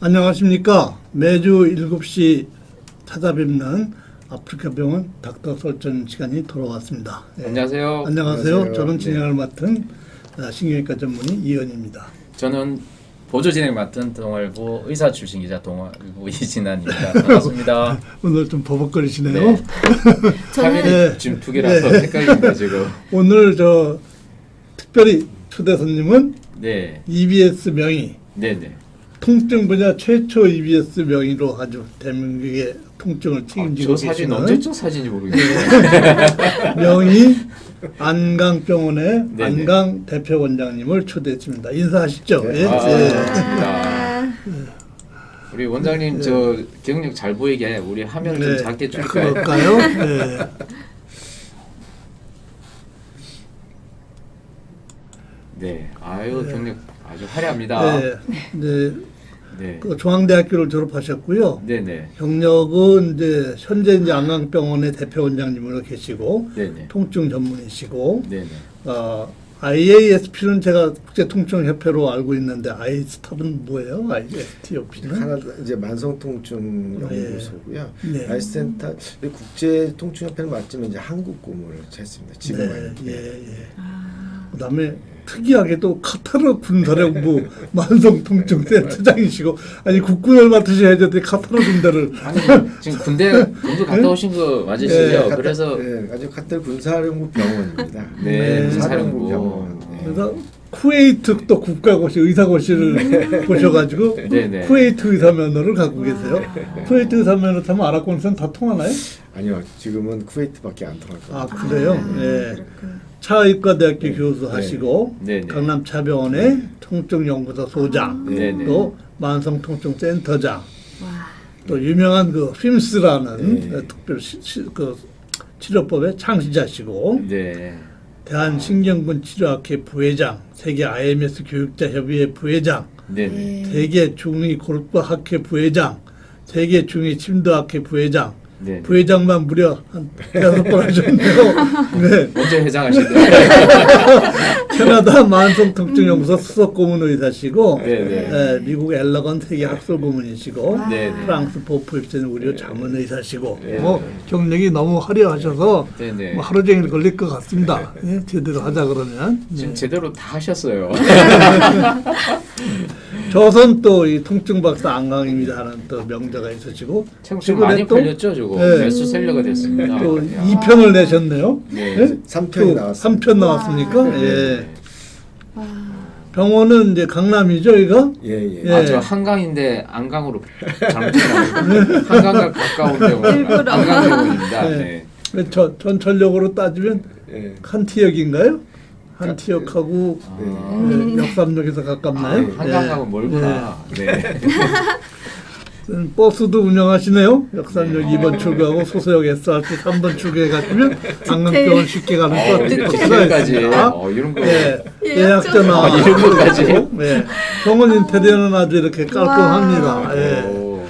안녕하십니까. 매주 7시 찾아뵙는 아프리카병원 닥터 설전 시간이 돌아왔습니다. 예. 안녕하세요. 안녕하세요. 저는 네. 진행을 맡은 신경외과 전문의 이현입니다. 저는 보조 진행 맡은 동아일보 의사 출신 기자 동아일보 이진환입니다. 반갑습니다. 오늘 좀 버벅거리시네요. 네. 저는 카메라 지금 두 개라서 헷갈립니다 지금. 오늘 특별히 초대 손님은 네, EBS 명의, 네. 통증 분야 최초 EBS 명의로 아주 대한민국의 통증을 책임지고 저 사진 계시는 언제적 사진인지 모르겠네요. 명의 안강병원의 네네. 안강 대표 원장님을 초대했습니다. 인사하시죠. 네. 예. 반갑습니다. 우리 원장님 저 경력 잘 보이게 우리 화면 좀 네. 작게 줄까요? 그럴까요? 네. 네, 아유 경력 아주 화려합니다. 네. 네. 네, 그 중앙대학교를 졸업하셨고요. 네. 경력은 현재 안강병원의 대표 원장님으로 계시고 네네. 통증 전문이시고 네네. IASP는 제가 국제통증협회로 알고 있는데 아이스탑은 뭐예요? ISTOP는? 하나 이제 만성통증 연구소고요. 네. 아이센터 국제 통증협회는 맞지만 이제 한국 고문을 했습니다. 지금 예. 그다음에 특이하게도 카타르 군사령부 만성통증센터장이시고 아니 국군을 맡으셔야 되는데 카타르 군대를 아니 지금 군대 갔다 오신 거 맞으시죠? 그래서 아주 카타르 군사령부 병원입니다. 네, 군사령부 군사령부. 병원. 네. 그래서 쿠웨이트 또 국가고시 의사고시를 보셔가지고 네네. 쿠웨이트 의사 면허를 갖고 계세요. 쿠웨이트 의사 면허 타면 아랍권에서는 다 통하나요? 아니요, 지금은 쿠웨이트밖에 안 통할 겁니다. 아 그래요? 예. 그렇군. 차의과대학교 교수 하시고 네네. 강남차병원의 통증연구소 소장 네네. 또 만성통증센터장 와. 또 유명한 그 핌스라는 네. 특별 그 치료법의 창시자시고 네. 대한신경군 치료학회 부회장, 세계 IMS 교육자 협의회 부회장, 네네. 세계 중위 골프학회 부회장, 세계 중위 침도학회 부회장, 네. 부회장만 무려 한 5번 하셨네요. 네. 먼저 회장하시네. 캐나다 만성통증연구소 수석 고문의사시고, 네네. 미국 엘러건 세계 학술 고문이시고, 네네. 프랑스 보프 입센 의료 자문의사시고, 네. 뭐 경력이 너무 화려하셔서 네네. 뭐 하루 종일 걸릴 것 같습니다. 예, 제대로 하자 그러면. 지금 네. 제대로 다 하셨어요. 저선 또 이 통증 박사 안강입니다 하는 또 명자가 있으시고, 책 최근에 많이 또 팔렸죠, 저거. 네. 베스트셀러가 됐습니다. 또 야. 2편을 내셨네요. 네. 예? 3편이 나왔습니다. 3편 나왔습니까? 예. 와. 병원은 이제 강남이죠, 이거? 예. 예. 아, 저 한강인데 안강으로 잘못했나요? 한강과 가까운 병원. 일부러. 안강병원입니다. 네. 네. 전철역으로 따지면 예. 한티역인가요? 한티역하고 아, 역삼역에서 가깝나요? 한강하고 멀구나. 네. 버스도 운영하시네요. 역삼역 2번 출구하고 소소역 SRT 3번 출구에 가시면 강남병원 쉽게 가는 버스가 디테일까지. 있습니다. 이런 거. 예, 예약 예약 전화 전화. 이런 것까지? 예, 병원 인테리어는 아주 이렇게 깔끔합니다. 예. 오.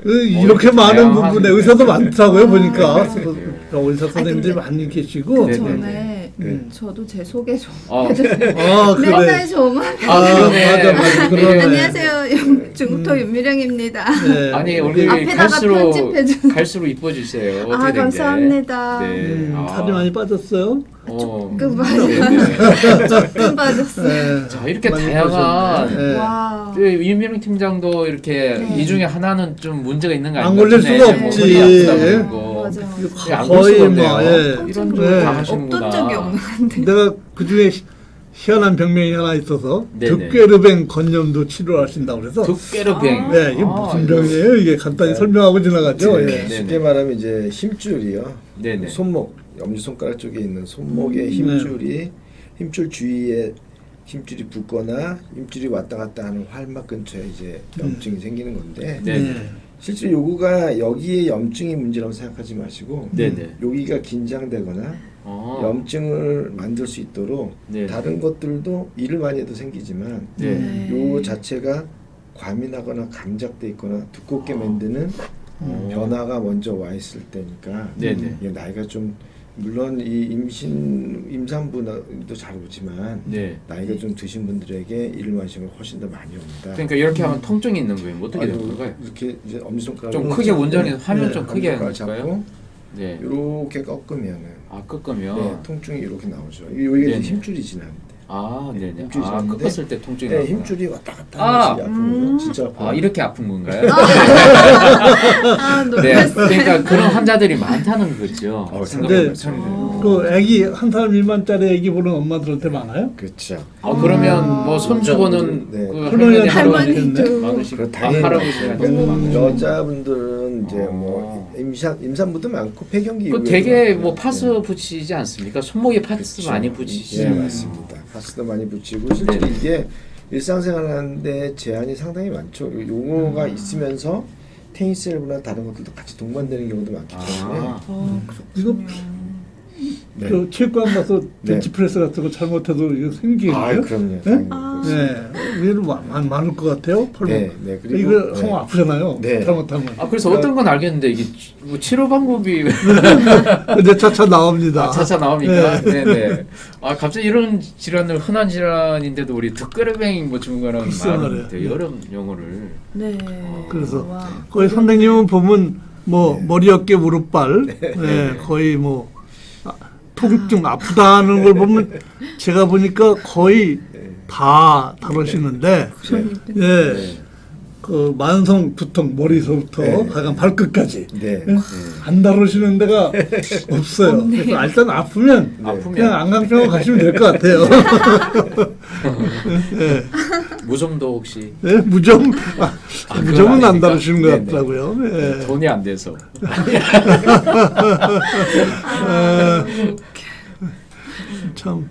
이렇게 이렇게 많은 다양한- 부분에 의사도 많다고요 보니까 네. 의사 선생님들이 많이 계시고 네. 전에 음. 저도 제 소개 좀 어. 해주세요. 아 그래 맨날 저만. 맞아 그러네. 안녕하세요. 중토 윤미령입니다. 네. 아니 얼굴이 앞에다가 편집해준. 갈수록 이뻐지세요. 어떻게 아 된 게? 감사합니다. 네. 살이 많이 빠졌어요. 조금 네. 빠졌어요. 조금 빠졌어요. 네. 자 이렇게 많이 다양한 빠졌네. 네. 와. 윤미령 팀장도 이렇게 네. 이 중에 하나는 좀 문제가 있는 거 안 아닌가? 걸릴 전에 수가 뭐 없지. 허리 아프다 예. 그러고. 맞아. 안 볼 거의 수가 뭐, 없네요. 예. 이런 네. 걸 다 하시는구나. 없던 적이 없는데. 내가 그 중에 희한한 병명이 하나 있어서 네네. 득괴르뱅 건염도 치료하신다고 그래서 득깨르뱅. 네 이게 무슨 병이에요? 이게 간단히 설명하고 지나가죠. 네. 예. 쉽게 말하면 이제 힘줄이요. 네네. 손목, 엄지손가락 쪽에 있는 손목의 힘줄 주위에 힘줄이 붓거나 힘줄이 왔다 갔다 하는 활막 근처에 이제 염증이 생기는 건데 네네. 실제 요거가 여기에 염증이 문제라고 생각하지 마시고 네네. 여기가 긴장되거나 염증을 만들 수 있도록 네. 다른 것들도 일을 많이 해도 생기지만 네. 요 자체가 과민하거나 감작돼 있거나 두껍게 만드는 변화가 먼저 와 있을 때니까 네네. 이게 나이가 좀 물론 이 임산부도 잘 오지만 네. 나이가 좀 드신 분들에게 일만심은 훨씬 더 많이 옵니다. 그러니까 이렇게 하면 통증이 있는 거예요. 뭐 어떻게 되는 건가요? 이렇게 이제 엄지손가락 좀 크게 원전이 화면 좀 크게 하는 잡고 걸까요? 네. 이렇게 꺾으면은 꺾으면 네, 통증이 이렇게 나오죠. 이게 네네. 힘줄이 지나는데. 네네. 힘줄이 지나는데 꺾었을 때 통증이 네, 나구나. 힘줄이 왔다 갔다 아! 하는 것이 아픈 거죠. 진짜 아파요. 이렇게 아픈 건가요? 아, 네. 놀랐어요. 그러니까 그런 환자들이 많다는 거죠. 근데 생각해보면. 그 아기 한 살 미만짜리 아기 보는 엄마들한테 많아요? 그렇죠. 그러면 뭐 손주고는 네. 그 할머니, 할머니도. 많으시고 당연히 할아버지한테도 많으시고. 여자분들은 이제 뭐 임산부도 많고 폐경기 그 이후에도 되게 많고요. 뭐 파스 네. 붙이지 않습니까? 손목에 파스 그렇죠. 많이 붙이시죠. 예, 맞습니다. 파스도 많이 붙이고 실제로 네네. 이게 일상생활하는데 제한이 상당히 많죠. 용어가 있으면서 테니스 엘보나 다른 것들도 같이 동반되는 경우도 많기 때문에 이거 네. 그 체육관 가서 네. 벤치프레스 같은 거 잘못해도 이거 생기겠는데요? 그럼요. 네? 당연히 네, 의외로 많을 것 같아요. 팔목. 네, 네. 그리고 이거 네. 하면 아프잖아요. 네. 잘못하면. 그래서 어떤 건 알겠는데 이게 뭐 치료 방법이 근데 차차 나옵니다. 차차 나옵니까? 네네. 갑자기 이런 질환을 흔한 질환인데도 우리 득그레뱅 뭐 증후군이라는 글쎄 말은 말이에요. 되게 여러 용어를 네. 그래서 와. 거의 선생님은 보면 뭐 네. 머리 어깨 무릎발 네, 거의 뭐 통증 아프다는 걸 보면 제가 보니까 거의 다 다루시는데 예. 네. 그 만성 두통 머리서부터 네. 하여간 발끝까지 네. 안 다루시는 데가 없어요. 그래서 일단 아프면 그냥 안강병원 가시면 될 것 같아요. 네. 무좀도 혹시 네, 무좀 그건 무좀은 안 아닙니까? 다루시는 것 네네. 같더라고요. 네. 돈이 안 돼서 참.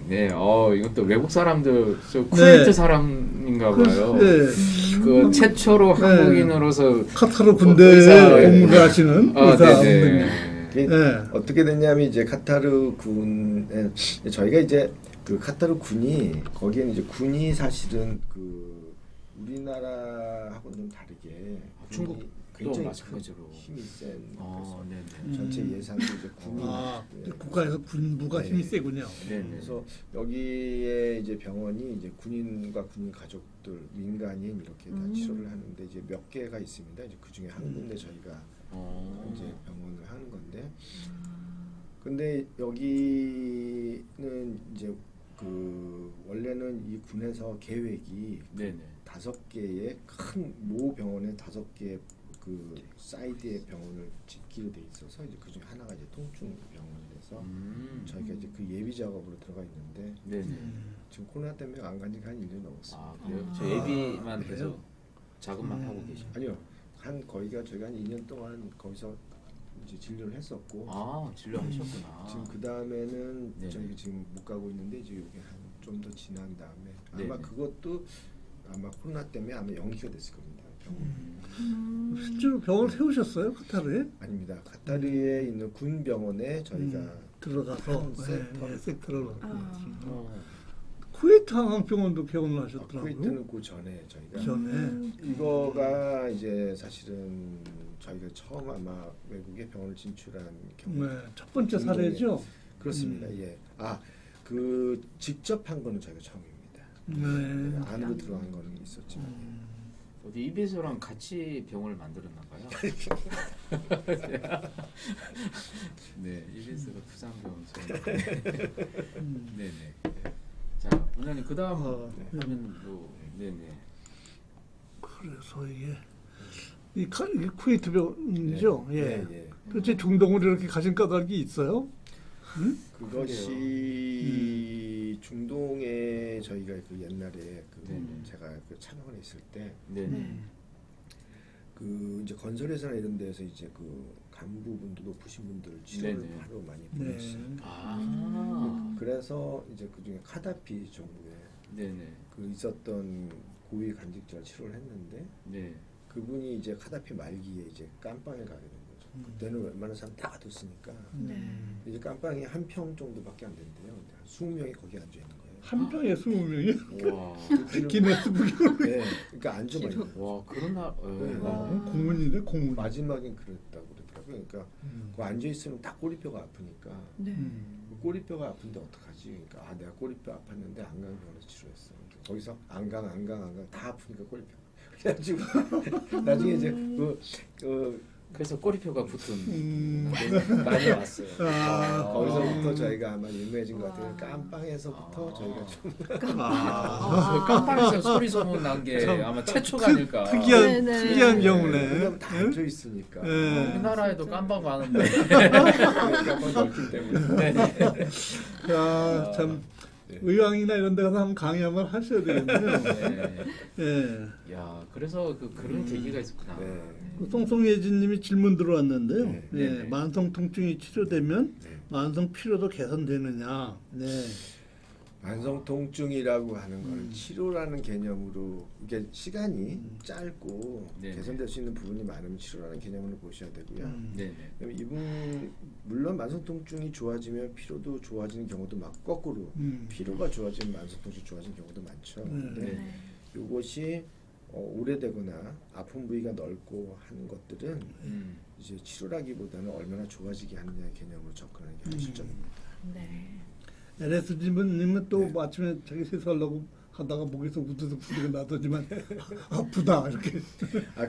네, 이것도 외국 사람들, 저 쿠웨이트 네. 사람인가 봐요. 네. 그 최초로 네. 한국인으로서 카타르 군대에 의사- 복무를 하시는 의사 선생님. 네네. 이게 네. 어떻게 됐냐면 이제 카타르 군에 저희가 이제 그 카타르 군이 거기에는 이제 군이 사실은 그 우리나라하고는 좀 다르게 중국도 굉장히 마찬가지로. 힘이 센 네네. 전체 예산도 이제 군이 네. 국가에서 군부가 네. 힘이 세군요. 네네. 그래서 여기에 이제 병원이 이제 군인과 군인 가족들 민간인 이렇게 다 치료를 하는데 이제 몇 개가 있습니다. 이제 그 중에 한 군데 저희가 이제 병원을 하는 건데, 근데 여기는 이제 그 원래는 이 군에서 계획이 네네. 5개의 큰 모 병원에 5개 그 사이드의 병원을 짓기로 돼 있어서 이제 그 중에 하나가 이제 통증 병원이라서 저희가 이제 그 예비 작업으로 들어가 있는데 네네. 지금 코로나 때문에 안 간 지가 한 1년 넘었습니다. 그래요? 저 예비만 그래요? 계속 작업만 하고 계신. 아니요, 거기가 저희가 한 2년 동안 거기서 이제 진료를 했었고 진료하셨구나. 지금 그 다음에는 네네. 저희 지금 못 가고 있는데 이제 이게 한 좀 더 지난 다음에 아마 네네. 그것도 아마 코로나 때문에 아마 연기가 됐을 겁니다. 병원. 실제로 병원을 세우셨어요? 카타르에? 아닙니다. 카타르에 있는 군 병원에 저희가 들어가서 한 섹터를 섹터를 어. 쿠웨이트 항병원도 개원을 하셨더라고요. 쿠웨이트는 그 전에 저희가 전에 이거가 이제 사실은 저희가 처음 아마 외국에 병원을 진출한 경우. 네, 첫 번째 사례죠. 그렇습니다. 예. 그 직접 한 거는 저희가 처음입니다. 네. 안으로 들어간 거는 있었지만. 어디 이베소랑 같이 병원을 만들었나 봐요. 네, 이베소가 부산병원. 네네. 자, 원장님 그 다음 화면도 네네. 그래서 이게 쿠웨이트 병원이죠. 예. 예. 도대체 중동으로 이렇게 가신 까닭이 있어요? 그것이 중동에 저희가 그 옛날에 제가 그 찬원에 있을 때 네네. 그 이제 건설회사나 이런 데서 이제 그 간부분들 높으신 분들 치료를 네네. 하러 많이 네. 보냈어요. 그래서 이제 그 중에 카다피 정부에 네네. 그 있었던 고위 간직자를 치료를 했는데 네. 그분이 이제 카다피 말기에 이제 깜빵에 가게 된 거죠. 그때는 웬만한 사람 다 가뒀으니까 이제 깜빵이 한 평 정도밖에 안 된대요. 근데 한 20명이 거기 앉아 있는 거예요. 한 병에 20명이? 와. 기네스북으로. 네, 그러니까 앉아만 있는 거예요. 와, 그런 날. 네. 공문이네, 공문. 마지막엔 그랬다고 그러더라고요. 하더라고요. 그러니까 그 앉아 있으면 딱 꼬리뼈가 아프니까 네. 그 꼬리뼈가 아픈데 어떡하지? 그러니까 내가 꼬리뼈 아팠는데 안강병원에서 치료했어. 거기서 안강 다 아프니까 꼬리뼈. 그래가지고 나중에 이제 그래서 꼬리표가 붙은 많이 왔어요. 아. 거기서부터 저희가 아마 유명해진 것 같아요. 와. 깜빵에서부터 저희가 좀 깜빵에서 소리 소문 난 게 참 아마 최초가 아닐까. 특이한 네네. 특이한 경우네. 왜냐면 다 앉아 있으니까. 네. 우리나라에도 깜빵 많은데. 깜빵 넓기 때문에. 야, 참 네. 의왕이나 이런 데 가서 한번 강의 한번 하셔야 되겠네요. 네. 예. 야, 그래서 그런 계기가 있었구나. 네. 그 송송예진님이 질문 들어왔는데요. 네. 예, 네. 만성 통증이 치료되면 네. 만성 피로도 개선되느냐. 네. 만성 통증이라고 하는 거는 치료라는 개념으로 이게 시간이 짧고 네. 개선될 수 있는 부분이 많으면 치료라는 개념으로 보셔야 되고요. 네네. 왜냐면 이분 물론 만성 통증이 좋아지면 피로도 좋아지는 경우도 많고 거꾸로 피로가 좋아지면 만성 통증이 좋아지는 경우도 많죠. 근데 네. 이것이 오래되거나 아픈 부위가 넓고 하는 것들은 이제 치료라기보다는 얼마나 좋아지게 하느냐의 개념으로 접근하는 게 실전입니다. 네. LS님은 또 네. 뭐 아침에 자기 세수하려고 하다가 목에서 우두둑 소리가 나더지만 아프다 이렇게.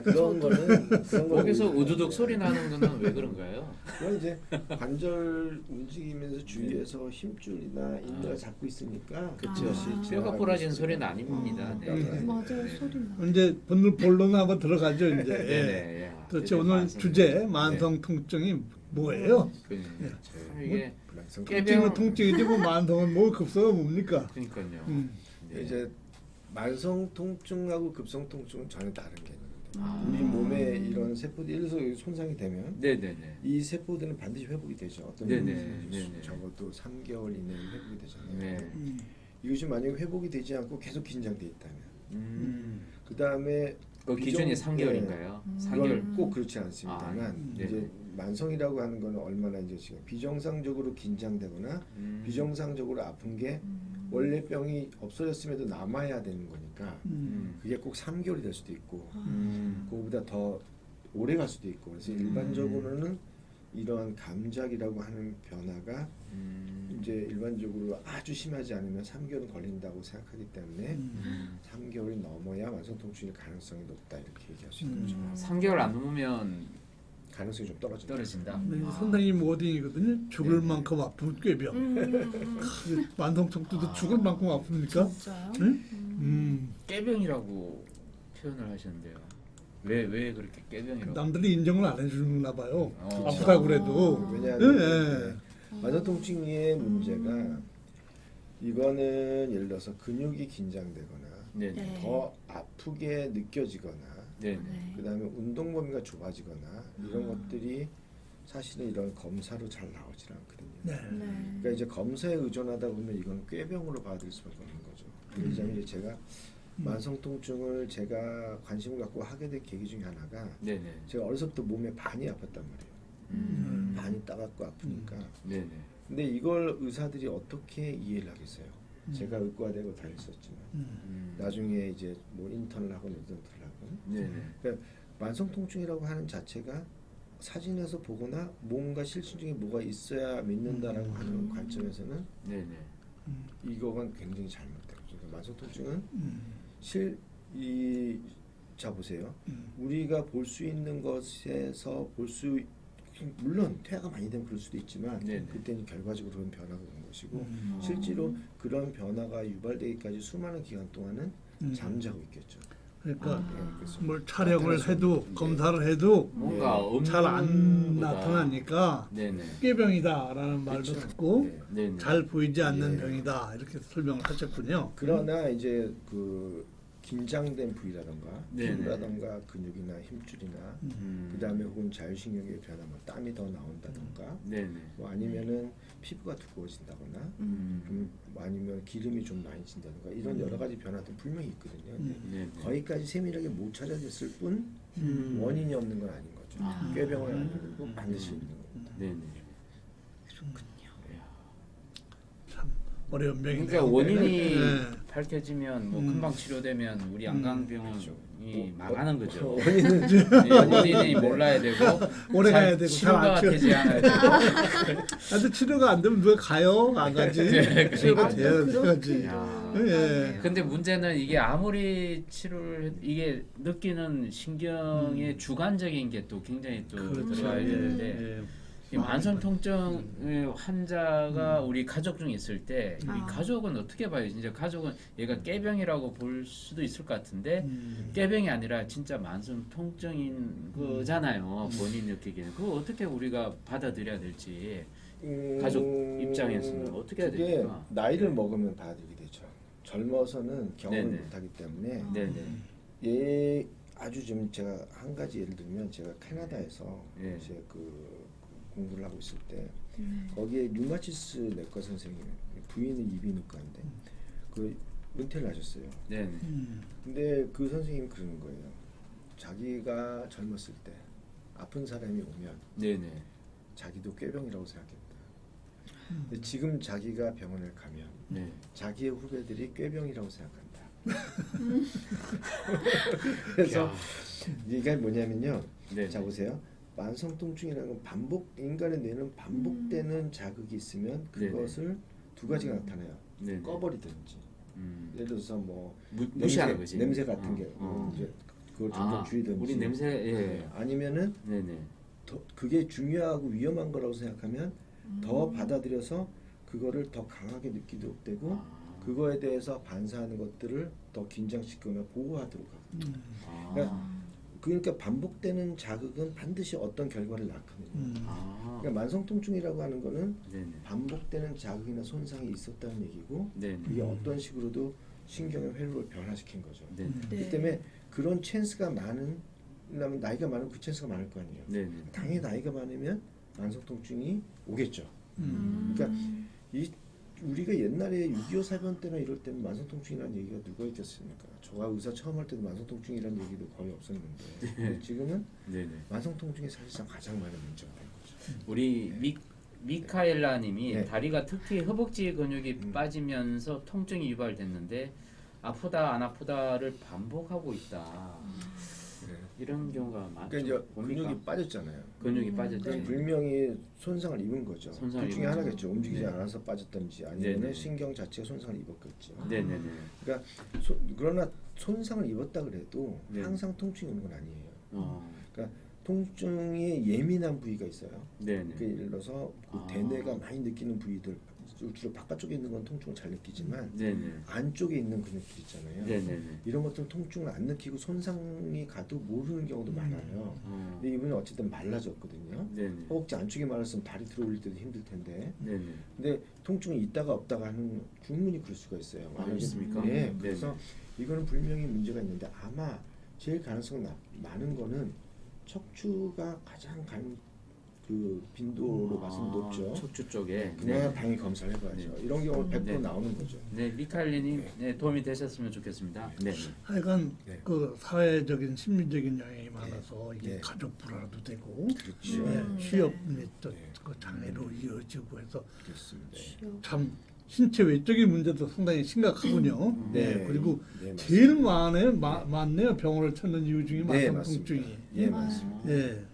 그런 거는 거기서 우두둑 소리 나는 거는 왜 그런가요? 그건 이제 관절 움직이면서 주위에서 힘줄이나 인대가 잡고 있으니까 그렇죠. 그것이 뼈가 지나가고 부러진 있어요. 소리는 아닙니다. 네. 맞아요. 소리 나. 이제 본론 한번 들어가죠 이제. 네네. 야, 그렇죠. 되게 오늘 만성- 주제 만성 통증이 뭐예요? 참 이게 만성 깨- 통증은 통증이지 뭐 만성은 뭐 급소가 뭡니까? 그러니까요. 네. 이제 만성 통증하고 급성 통증은 전혀 다른 개념입니다. 아. 우리 몸에 이런 세포들이 예를 들어서 손상이 되면 네네네. 이 세포들은 반드시 회복이 되죠. 어떤 네네. 경우는 네네. 적어도 3개월 이내에 회복이 되잖아요. 네. 이것이 만약에 회복이 되지 않고 계속 긴장돼 있다면 그 다음에 그 기준이 3개월인가요? 3개월. 꼭 그렇지 않습니다만 네. 이제 만성이라고 하는 거는 얼마나 이제 지금 비정상적으로 긴장되거나 비정상적으로 아픈 게 원래 병이 없어졌음에도 남아야 되는 거니까 그게 꼭 3개월이 될 수도 있고 그거보다 더 오래 갈 수도 있고 그래서 일반적으로는 이러한 감작이라고 하는 변화가 이제 일반적으로 아주 심하지 않으면 3개월은 걸린다고 생각하기 때문에 3개월이 넘어야 만성 통증일 가능성이 높다 이렇게 얘기할 수 있는 거죠. 3개월 안 넘으면 가능성이 좀 떨어진다. 떨어진다. 네, 선생님 워딩이거든요. 죽을 네. 만큼 아픈 꾀병. 만성 통증도 죽을 만큼 아픕니까? 진짜요? 네? 깨병이라고 표현을 하셨는데요. 왜 그렇게 깨병이라고? 남들이 인정을 안 해주나 봐요. 어. 아프다 그래도. 왜냐하면 네. 만성 통증의 문제가 이거는 예를 들어서 근육이 긴장되거나 네네. 네. 더 아프게 느껴지거나 네네. 네. 그다음에 운동 범위가 좁아지거나 이런 것들이 사실은 이런 검사로 잘 나오질 않거든요. 네. 네. 그러니까 이제 검사에 의존하다 보면 이건 꾀병으로 받아들일 수밖에 없는 거죠. 그러자면 이제 제가 만성 통증을 제가 관심을 갖고 하게 된 계기 중에 하나가 네네. 제가 어려서부터 몸에 반이 아팠단 말이에요. 반이 따갑고 아프니까. 네네. 근데 이걸 의사들이 어떻게 이해를 하겠어요? 제가 의과대고 다녔었지만 나중에 이제 뭐 인턴을 하고 레지던트를 하고 네네. 그러니까 만성 통증이라고 하는 자체가 사진에서 보거나 뭔가 실신 중에 뭐가 있어야 믿는다라고 하는 관점에서는 네네. 이거가 굉장히 잘못돼요. 그러니까 만성 통증은 자 보세요. 우리가 볼 수 있는 것에서 물론 퇴화가 많이 되면 그럴 수도 있지만 네네. 그때는 결과적으로 그런 변화가 오는 것이고 실제로 그런 변화가 유발되기까지 수많은 기간 동안은 잠자고 있겠죠. 그러니까 그래서 뭘 촬영을 나타날 수 해도 없는- 검사를 해도 뭔가 없는 잘 안 보다- 나타나니까 네네. 꾀병이다라는 말도 그렇죠. 듣고 네. 네네. 잘 보이지 않는 예. 병이다 이렇게 설명을 하셨군요. 그러나 이제 그 긴장된 부위라던가 네네. 피부라던가 근육이나 힘줄이나 그다음에 혹은 자율신경의 변화, 뭐 땀이 더 나온다던가 네네. 뭐 아니면은 피부가 두꺼워진다거나 뭐 아니면 기름이 좀 많이 진다던가 이런 여러 가지 변화도 분명히 있거든요. 근데 네네. 거기까지 세밀하게 못 찾아냈을 뿐 원인이 없는 건 아닌 거죠. 아. 꾀병은 아니고 반드시 있는 겁니다. 네네. 참 어려운 병이네요. 그러니까 원인이 네. 밝혀지면 뭐 금방 치료되면 우리 안강병원 그렇죠. 망하는 거죠. 원인은 원인이 몰라야 되고 오래 잘 가야 되고 치료가 잘안 되지 않아야 되고. 근데 치료가 안 되면 누가 가요? 안 가지. 네, 치료가 그러니까. 돼야 되지. 야. 예. 근데 문제는 이게 아무리 치료를 이게 느끼는 신경의 주관적인 게 또 굉장히 또 그렇죠. 들어가야 되는데 예. 이 만성 통증 환자가 우리 가족 중에 있을 때 이 아. 가족은 어떻게 봐요? 진짜 가족은 얘가 깨병이라고 볼 수도 있을 것 같은데 음. 깨병이 아니라 진짜 만성 통증인 거잖아요. 본인 느끼기에는 그거 어떻게 우리가 받아들여야 될지 가족 입장에서는 어떻게 해야 그게 됩니까? 나이를 네. 먹으면 받아들이게 되죠. 젊어서는 경험을 네네. 못하기 때문에 네네. 얘 아주 좀 제가 한 가지 예를 들면 제가 캐나다에서 예. 이제 그 공부를 하고 있을 때 네. 거기에 류마티스 내과 선생님 부인은 이비인후과인데 그 은퇴를 하셨어요. 네네. 근데 그 선생님이 그러는 거예요. 자기가 젊었을 때 아픈 사람이 오면 네네. 자기도 꾀병이라고 생각했다. 근데 지금 자기가 병원을 가면 네. 자기의 후배들이 꾀병이라고 생각한다. 그래서 이게 뭐냐면요. 네. 자 보세요. 만성 통증이라는 건 반복 인간의 뇌는 반복되는 자극이 있으면 그것을 두 가지가 나타나요. 네네. 꺼버리든지 예를 들어서 뭐 무시하는 거지. 냄새 같은 게 어. 이제 그걸 점점 줄이든지 우리 냄새 예. 아니면은 네네. 더 그게 중요하고 위험한 거라고 생각하면 더 받아들여서 그거를 더 강하게 느끼도록 되고 아. 그거에 대해서 반사하는 것들을 더 긴장시키거나 보호하도록 하거든요. 아. 그러니까 반복되는 자극은 반드시 어떤 결과를 낳거든요. 아. 그러니까 만성 통증이라고 하는 거는 네네. 반복되는 자극이나 손상이 있었다는 얘기고 네네. 그게 어떤 식으로도 신경의 회로를 변화시킨 거죠. 네네. 네. 그렇기 때문에 그런 찬스가 많으면 나이가 많으면 그 찬스가 많을 거 아니에요. 네네. 당연히 나이가 많으면 만성 통증이 오겠죠. 음. 그러니까 이 우리가 옛날에 6.25 사변 때나 이럴 때는 만성 통증이라는 얘기가 누가 있겠습니까? 저가 의사 처음 할 때도 만성 통증이라는 얘기도 거의 없었는데 근데 지금은 네네. 만성 통증이 사실상 가장 많은 문제가 된 거죠. 우리 미카엘라님이 네. 다리가 특히 허벅지 근육이 빠지면서 통증이 유발됐는데 아프다 안 아프다를 반복하고 있다. 네. 이런 경우가 많죠. 그러니까 이제 봅니까? 근육이 빠졌잖아요. 근육이 빠졌지. 그러니까 불명이 손상을 입은 거죠. 손상을 둘 중에 입은 하나겠죠. 움직이지 네. 않아서 빠졌든지 아니면 네네. 신경 자체가 손상을 입었겠죠. 네네네. 그러니까 그러나 손상을 입었다 그래도 네. 항상 통증이 오는 건 아니에요. 어. 그러니까 통증에 예민한 부위가 있어요. 네네. 그 예를 들어서 그 아. 대뇌가 많이 느끼는 부위들 주로 바깥쪽에 있는 건 통증을 잘 느끼지만 네네. 안쪽에 있는 근육들 있잖아요. 네네네. 이런 것들은 통증을 안 느끼고 손상이 가도 모르는 경우도 많아요. 어. 근데 이분은 어쨌든 말라졌거든요. 네네. 허벅지 안쪽에 말랐으면 다리 들어올릴 때도 힘들 텐데. 네네. 근데 통증이 있다가 없다가 하는 충분히 그럴 수가 있어요. 아, 만약에- 있습니까? 예. 네네. 그래서 이거는 분명히 문제가 있는데 아마 제일 가능성 많은 거는 척추가 가장 그 빈도로 봤으면 높죠. 척추 쪽에. 그냥 당연히 검사를 해봐야죠. 네. 이런 경우 100% 네. 나오는 거죠. 네, 미카엘리님 네, 도움이 되셨으면 좋겠습니다. 네. 하여간 네. 그 사회적인 심리적인 영향이 많아서 이게 네. 가족 불화도 되고 그렇죠. 취업 및 네. 그 장애로 이어지고 해서 그렇습니다. 참 신체 외적인 문제도 상당히 심각하군요. 네. 그리고 네, 맞습니다. 제일 많네요. 병원을 찾는 이유 중에 네, 만성 맞습니다. 통증이. 예, 맞습니다. 예.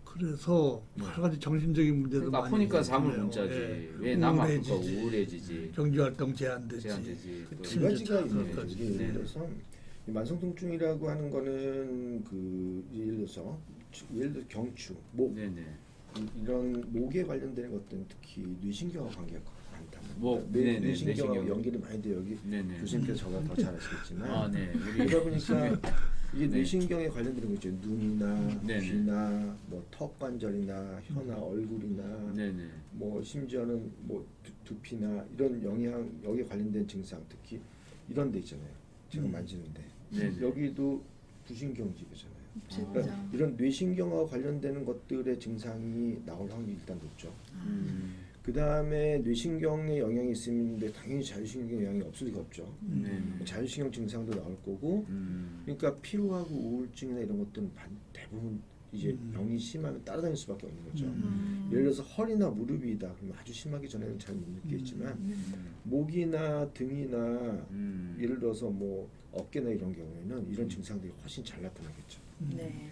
그래서 여러 가지 정신적인 문제도 그러니까 많이 아프니까 잠을 있네요. 못 자지. 예. 왜 남 아프니까 우울해지지. 우울해지지. 경제활동 제한되지. 제한되지. 그 또 두 가지가 심지어 있는 그것까지. 거죠. 이게 네. 예를 들어서 이 만성 통증이라고 하는 거는 그 예를 들어서 경추, 목 네네. 이런 목에 관련된 것들은 특히 뇌신경과 관계가 많다. 목, 뇌, 네네, 뇌신경하고 뇌신경. 연결이 많이 돼요. 여기 네네. 교수님께서 저보다 더 잘 아시겠지만 아, 네. 그러다 보니까 이게 네. 뇌신경에 관련된 거 있죠. 눈이나 네네. 귀나 뭐 턱 관절이나 혀나 얼굴이나 네네. 뭐 심지어는 뭐 두피나 이런 여기에 관련된 증상 특히 이런 데 있잖아요. 제가 만지는데 네네. 여기도 부신경지배잖아요. 진짜. 그러니까 이런 뇌신경과 관련되는 것들의 증상이 나올 확률이 일단 높죠. 그 다음에 뇌신경에 영향이 있으면 당연히 자율신경에 영향이 없을 리가 없죠. 네네. 자율신경 증상도 나올 거고 그러니까 피로하고 우울증이나 이런 것들은 대부분 이제 병이 심하면 따라다닐 수밖에 없는 거죠. 예를 들어서 허리나 무릎이다 그러면 아주 심하기 전에는 잘 못 느끼겠지만 목이나 등이나 예를 들어서 뭐 어깨나 이런 경우에는 이런 증상들이 훨씬 잘 나타나겠죠. 네.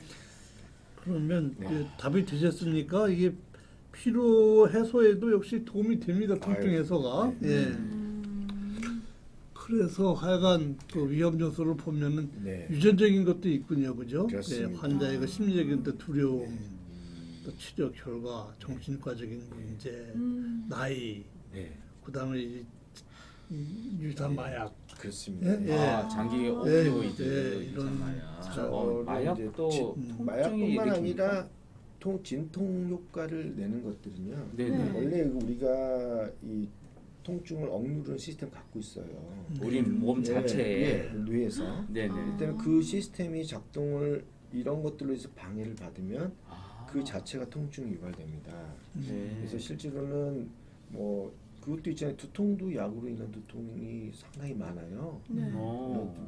그러면 네. 이제 답이 되셨으니까 이게 피로 해소에도 역시 도움이 됩니다. 통증 아유, 해소가. 네. 예. 그래서 하여간 그 위험 요소를 보면은 네. 유전적인 것도 있군요, 그죠? 그렇습니다. 예, 환자의 그 심리적인 또 두려움, 또 치료 결과, 정신과적인 문제, 나이, 네. 그다음에 이 유사 마약, 그렇습니다. 예, 예. 아, 장기 오피오이드 예, 이런 마약. 저는 마약도 이제 통증이 마약뿐만 일으킵니까? 아니라 진통 효과를 내는 것들은요. 네네. 원래 우리가 이 통증을 억누르는 시스템 갖고 있어요. 우리 몸 예, 자체에. 예, 뇌에서. 네네. 그때는 그 시스템이 작동을 이런 것들로 해서 방해를 받으면 아. 그 자체가 통증이 유발됩니다. 네. 그래서 실제로는 뭐 그것도 있잖아요. 두통도 약으로 인한 두통이 상당히 많아요. 네.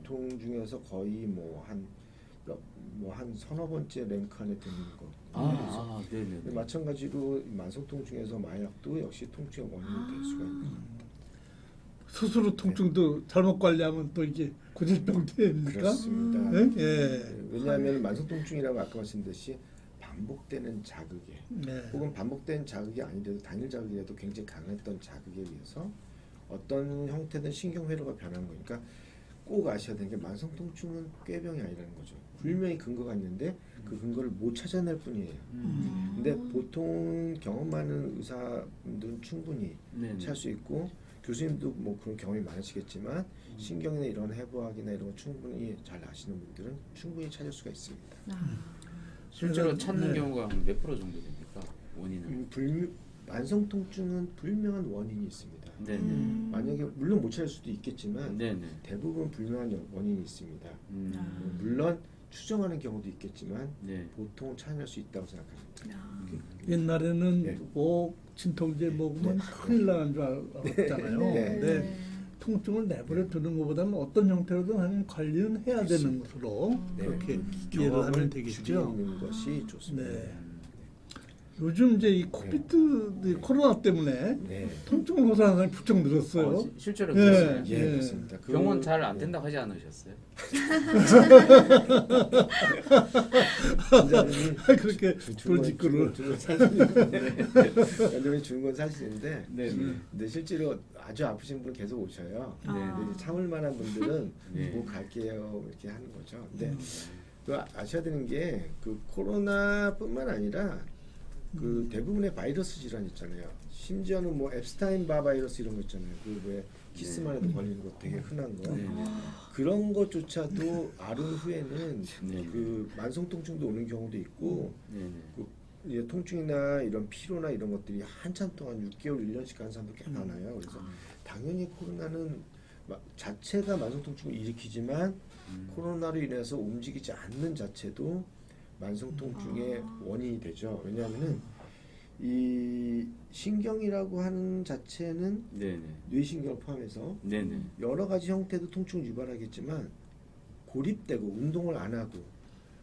두통 중에서 거의 한 서너 번째 랭크 안에 드는 거. 아, 근데 네네. 마찬가지로 만성통 중에서 마약도 역시 통증의 원인이 될 수가 있는 겁니다. 스스로 통증도 잘못 관리하면 또 이게 고질병 됩니까? 그렇습니다. 예? 예. 왜냐하면 만성통증이라고 아까 말씀드렸듯이 반복되는 자극에 네. 혹은 반복된 자극이 아니더라도 단일 자극이라도 굉장히 강했던 자극에 의해서 어떤 형태든 신경회로가 변하는 거니까 꼭 아셔야 되는 게 만성통증은 꾀병이 아니라는 거죠. 분명히 근거가 있는데 그 근거를 못 찾아낼 뿐이에요. 근데 보통 경험 많은 의사분들은 충분히 네네. 찾을 수 있고 교수님도 뭐 그런 경험이 많으시겠지만 신경이나 이런 해부학이나 이런 거 충분히 잘 아시는 분들은 충분히 찾을 수가 있습니다. 실제로 찾는 네. 경우가 한 몇 프로 정도 됩니까? 원인은? 만성통증은 불명한 원인이 있습니다. 네네. 만약에 물론 못 찾을 수도 있겠지만 네네. 대부분 불명한 원인이 있습니다. 음. 물론 추정하는 경우도 있겠지만 네. 보통 찾아낼 수 있다고 생각합니다. 옛날에는 네. 뭐 진통제 먹으면 큰일 나는 줄 알았잖아요. 네. 근데 통증을 내버려 두는 것보다는 어떤 형태로든 하는 관리는 해야 되는 것으로 네. 그렇게 이해를 하면 경험을 되겠죠. 줄이는 것이 좋습니다. 네. 요즘 이제 이 코비드 이 코로나 때문에 네. 통증을 호소하는 사람이 부쩍 늘었어요. 실제로 예. 그랬어요. 예, 예. 그렇습니다. 병원 잘 안 된다고 하지 않으셨어요? 원장님이 그렇게 돌직구를 원장님이 주는 건 사실인데 네. 근데 실제로 아주 아프신 분 계속 오셔요. 네. 근데 이제 참을 만한 분들은 네. 뭐 갈게요 이렇게 하는 거죠. 근데 그 아셔야 되는 게 그 코로나뿐만 아니라 그 대부분의 바이러스 질환 있잖아요. 심지어는 뭐 앱스타인 바 바이러스 이런 거 있잖아요. 그 왜 키스만 해도 걸리는 거 되게 흔한 거. 네. 그런 것조차도 앓은 후에는 네. 그 만성 통증도 오는 경우도 있고 네네. 그 이제 통증이나 이런 피로나 이런 것들이 한참 동안 6개월, 1년씩 가는 사람도 꽤 많아요. 그래서 당연히 코로나는 자체가 만성 통증을 일으키지만 코로나로 인해서 움직이지 않는 자체도 만성 통증의 원인이 되죠. 왜냐하면은 이 신경이라고 하는 자체는 네네. 뇌신경을 포함해서 네네. 여러 가지 형태도 통증을 유발하겠지만 고립되고 운동을 안 하고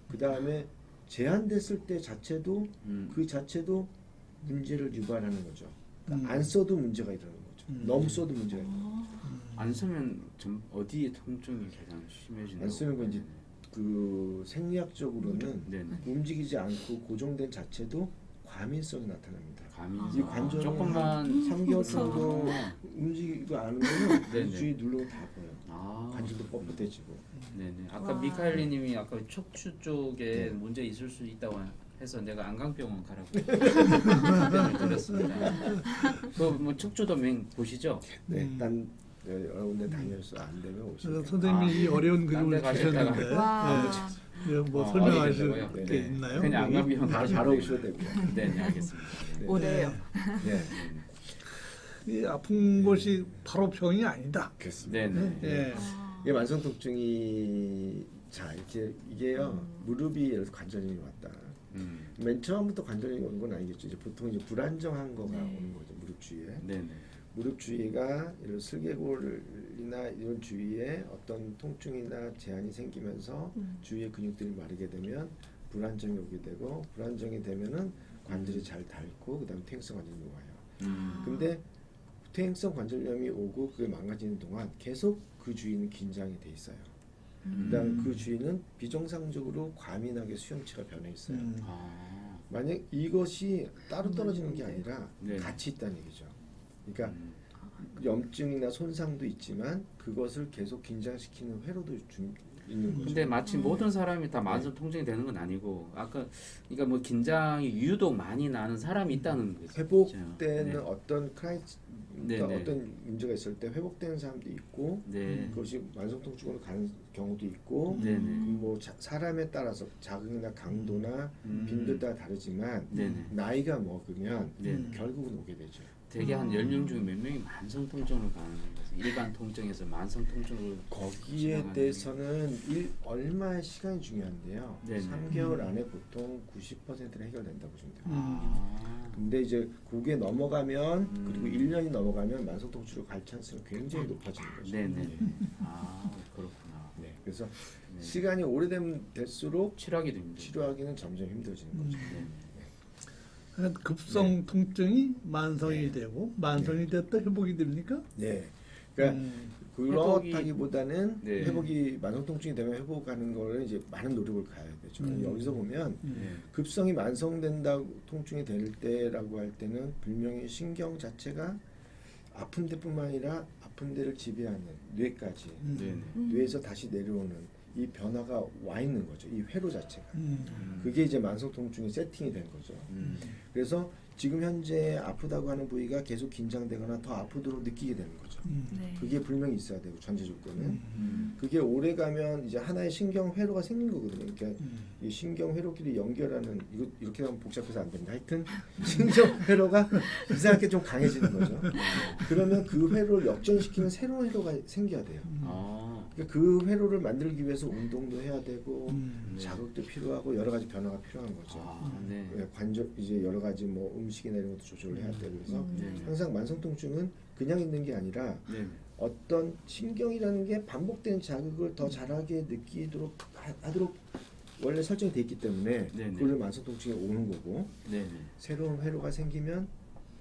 그 다음에 제한됐을 때 자체도 그 자체도 문제를 유발하는 거죠. 그러니까 안 써도 문제가 일어나는 거죠. 너무 써도 문제가 일어나는 거죠. 안 쓰면 좀 어디에 통증이 가장 심해지나요? 안 쓰는 건 이제 그 생리학적으로는 네네. 움직이지 않고 고정된 자체도 과민성이 나타납니다. 감이 이 관절은 조금만 3개월 정도 움직이고 않은 거는 네네. 주위 눌러도 다 보여요. 아. 관절도 뻣뻣해지고. 네네. 아까 와. 미카엘리님이 아까 척추 쪽에 네. 문제 있을 수 있다고 해서 내가 안강병원 가라고 답변을 드렸습니다. 그뭐 척추도 보시죠? 네, 딴 여러 군데 다녀서 안 되면 그래서 오시면 선생님이 이 어려운 그림을 딴데 주셨는데 가셨다가. 와. 예, 뭐 어디 설명하실 되고요? 게 네. 있나요? 그냥 여기? 안강병원 바로 오셔도 됩니다. 네, 알겠습니다. 네. 오래요. 네, 이 아픈 것이 바로 병이 아니다. 그렇습니다. 네네. 예. 이게 만성 통증이 자 이렇게 이게요 무릎이 예를 들어서 관절염이 왔다. 맨 처음부터 관절염이 오는 건 아니겠죠. 이제 보통 이제 불안정한 거가 오는 거죠 무릎 주위에. 네네. 무릎 주위가 이런 슬개골이나 이런 주위에 어떤 통증이나 제한이 생기면서 주위의 근육들이 마르게 되면 불안정이 오게 되고 불안정이 되면은 관절이 잘 닳고 그다음에 퇴행성 관절염이 와요. 근데 퇴행성 관절염이 오고 그게 망가지는 동안 계속 그 주위는 긴장이 돼 있어요. 그다음 그 주위는 비정상적으로 과민하게 수용체가 변해 있어요. 아. 만약 이것이 따로 떨어지는 게 아니라 네. 같이 있다는 얘기죠. 그러니까 염증이나 손상도 있지만 그것을 계속 긴장시키는 회로도 있는 거죠. 근데 마치 모든 사람이 다 만성 통증이 되는 건 아니고 아까 그러니까 뭐 긴장이 유독 많이 나는 사람이 있다는 거죠. 회복되는 네. 어떤 네, 네. 어떤 문제가 있을 때 회복되는 사람도 있고 네. 그것이 만성통증으로 가는 경우도 있고 네네. 뭐 사람에 따라서 자극이나 강도나 빈도에 따라 다르지만 네네. 나이가 먹으면 네. 결국은 오게 되죠. 대개 한 10명 중에 몇 명이 만성 통증으로 가는 거죠. 일반 통증에서 만성 통증으로 거기에 지나가는 대해서는 얼마의 시간이 중요한데요. 네네. 3개월 안에 보통 90%는 해결된다고 보시면 돼요. 아. 근데 이제 그게 넘어가면 그리고 1년이 넘어가면 만성통증으로 갈 찬스는 굉장히 높아지는 거죠. 네네. 아 그렇구나. 네, 그래서 네. 시간이 오래되면 될수록 치료하기도 힘들죠. 치료하기는 점점 힘들어지는 거죠. 네. 그러니까 급성 통증이 만성이 되고 만성이 됐다 회복이 됩니까? 네, 그러니까 그렇다기보다는 네. 회복이 만성통증이 되면 회복하는 거를 이제 많은 노력을 가야 되죠. 여기서 보면 네. 급성이 만성된다 통증이 될 때라고 할 때는 분명히 신경 자체가 아픈 데뿐만 아니라 아픈 데를 지배하는 뇌까지 네네. 뇌에서 다시 내려오는 이 변화가 와 있는 거죠. 이 회로 자체가. 그게 이제 만성통증이 세팅이 된 거죠. 그래서 지금 현재 아프다고 하는 부위가 계속 긴장되거나 더 아프도록 느끼게 되는 거죠. 네. 그게 분명히 있어야 되고 전제 조건은 그게 오래 가면 이제 하나의 신경 회로가 생긴 거거든요. 그러니까 이 신경 회로끼리 연결하는 이거 이렇게 하면 복잡해서 안 됩니다. 하여튼 신경 회로가 이상하게 좀 강해지는 거죠. 그러면 그 회로를 역전시키는 새로운 회로가 생겨야 돼요. 아. 그러니까 그 회로를 만들기 위해서 운동도 해야 되고 네. 자극도 필요하고 여러 가지 변화가 필요한 거죠. 아, 네. 관절 이제 여러 가지 뭐 음식이나 이런 것도 조절을 해야 되고 그래서 네. 항상 만성통증은 그냥 있는 게 아니라 네. 어떤 신경이라는 게 반복된 자극을 더 잘하게 느끼도록 하도록 원래 설정이 돼 있기 때문에 네네. 그걸로 만성통증이 오는 거고 네네. 새로운 회로가 생기면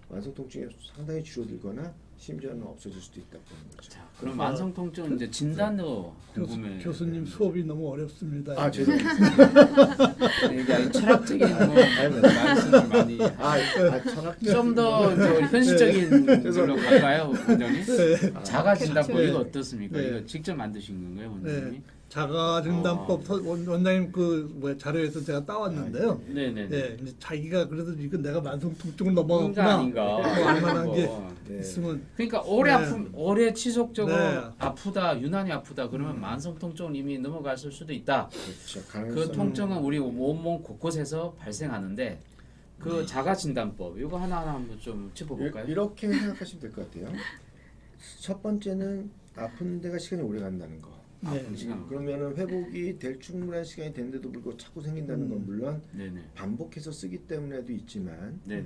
만성통증이 상당히 줄어들거나 심지어는 없어질 수도 있다고 보는 거죠. 자, 그럼 만성 통증은 이제 진단도 궁금해. 교수님 수업이 너무 어렵습니다. 아 죄송합니다. 이게 아주 철학적인 뭐 말씀을 많이. 철학 좀 더 현실적인 걸로 갈까요, 원장님? 자가 진단법 네. 이거 어떻습니까? 네. 이거 직접 만드신 건가요, 원장님이? 네. 자가 진단법 원장님 그 뭐야 자료에서 제가 따왔는데요. 네네. 네, 이제 자기가 그래도 이건 내가 만성 통증을 뭔가 넘어갔구나. 아닌가? 알만한 게 뭐. 네. 있으면 그러니까 오래 네. 아픔, 오래 지속적으로 네. 아프다, 유난히 아프다 그러면 만성 통증은 이미 넘어갔을 수도 있다. 그렇죠. 그 가능성은 통증은 우리 온몸 곳곳에서 발생하는데 그 자가 진단법 이거 하나하나 한번 좀 짚어볼까요? 이렇게 생각하시면 될 것 같아요. 첫 번째는 아픈 데가 시간이 오래 간다는 거. 네. 그러면은 회복이 될 충분한 시간이 됐는데도 불구하고 자꾸 생긴다는 건 물론 네네. 반복해서 쓰기 때문에도 있지만 네네.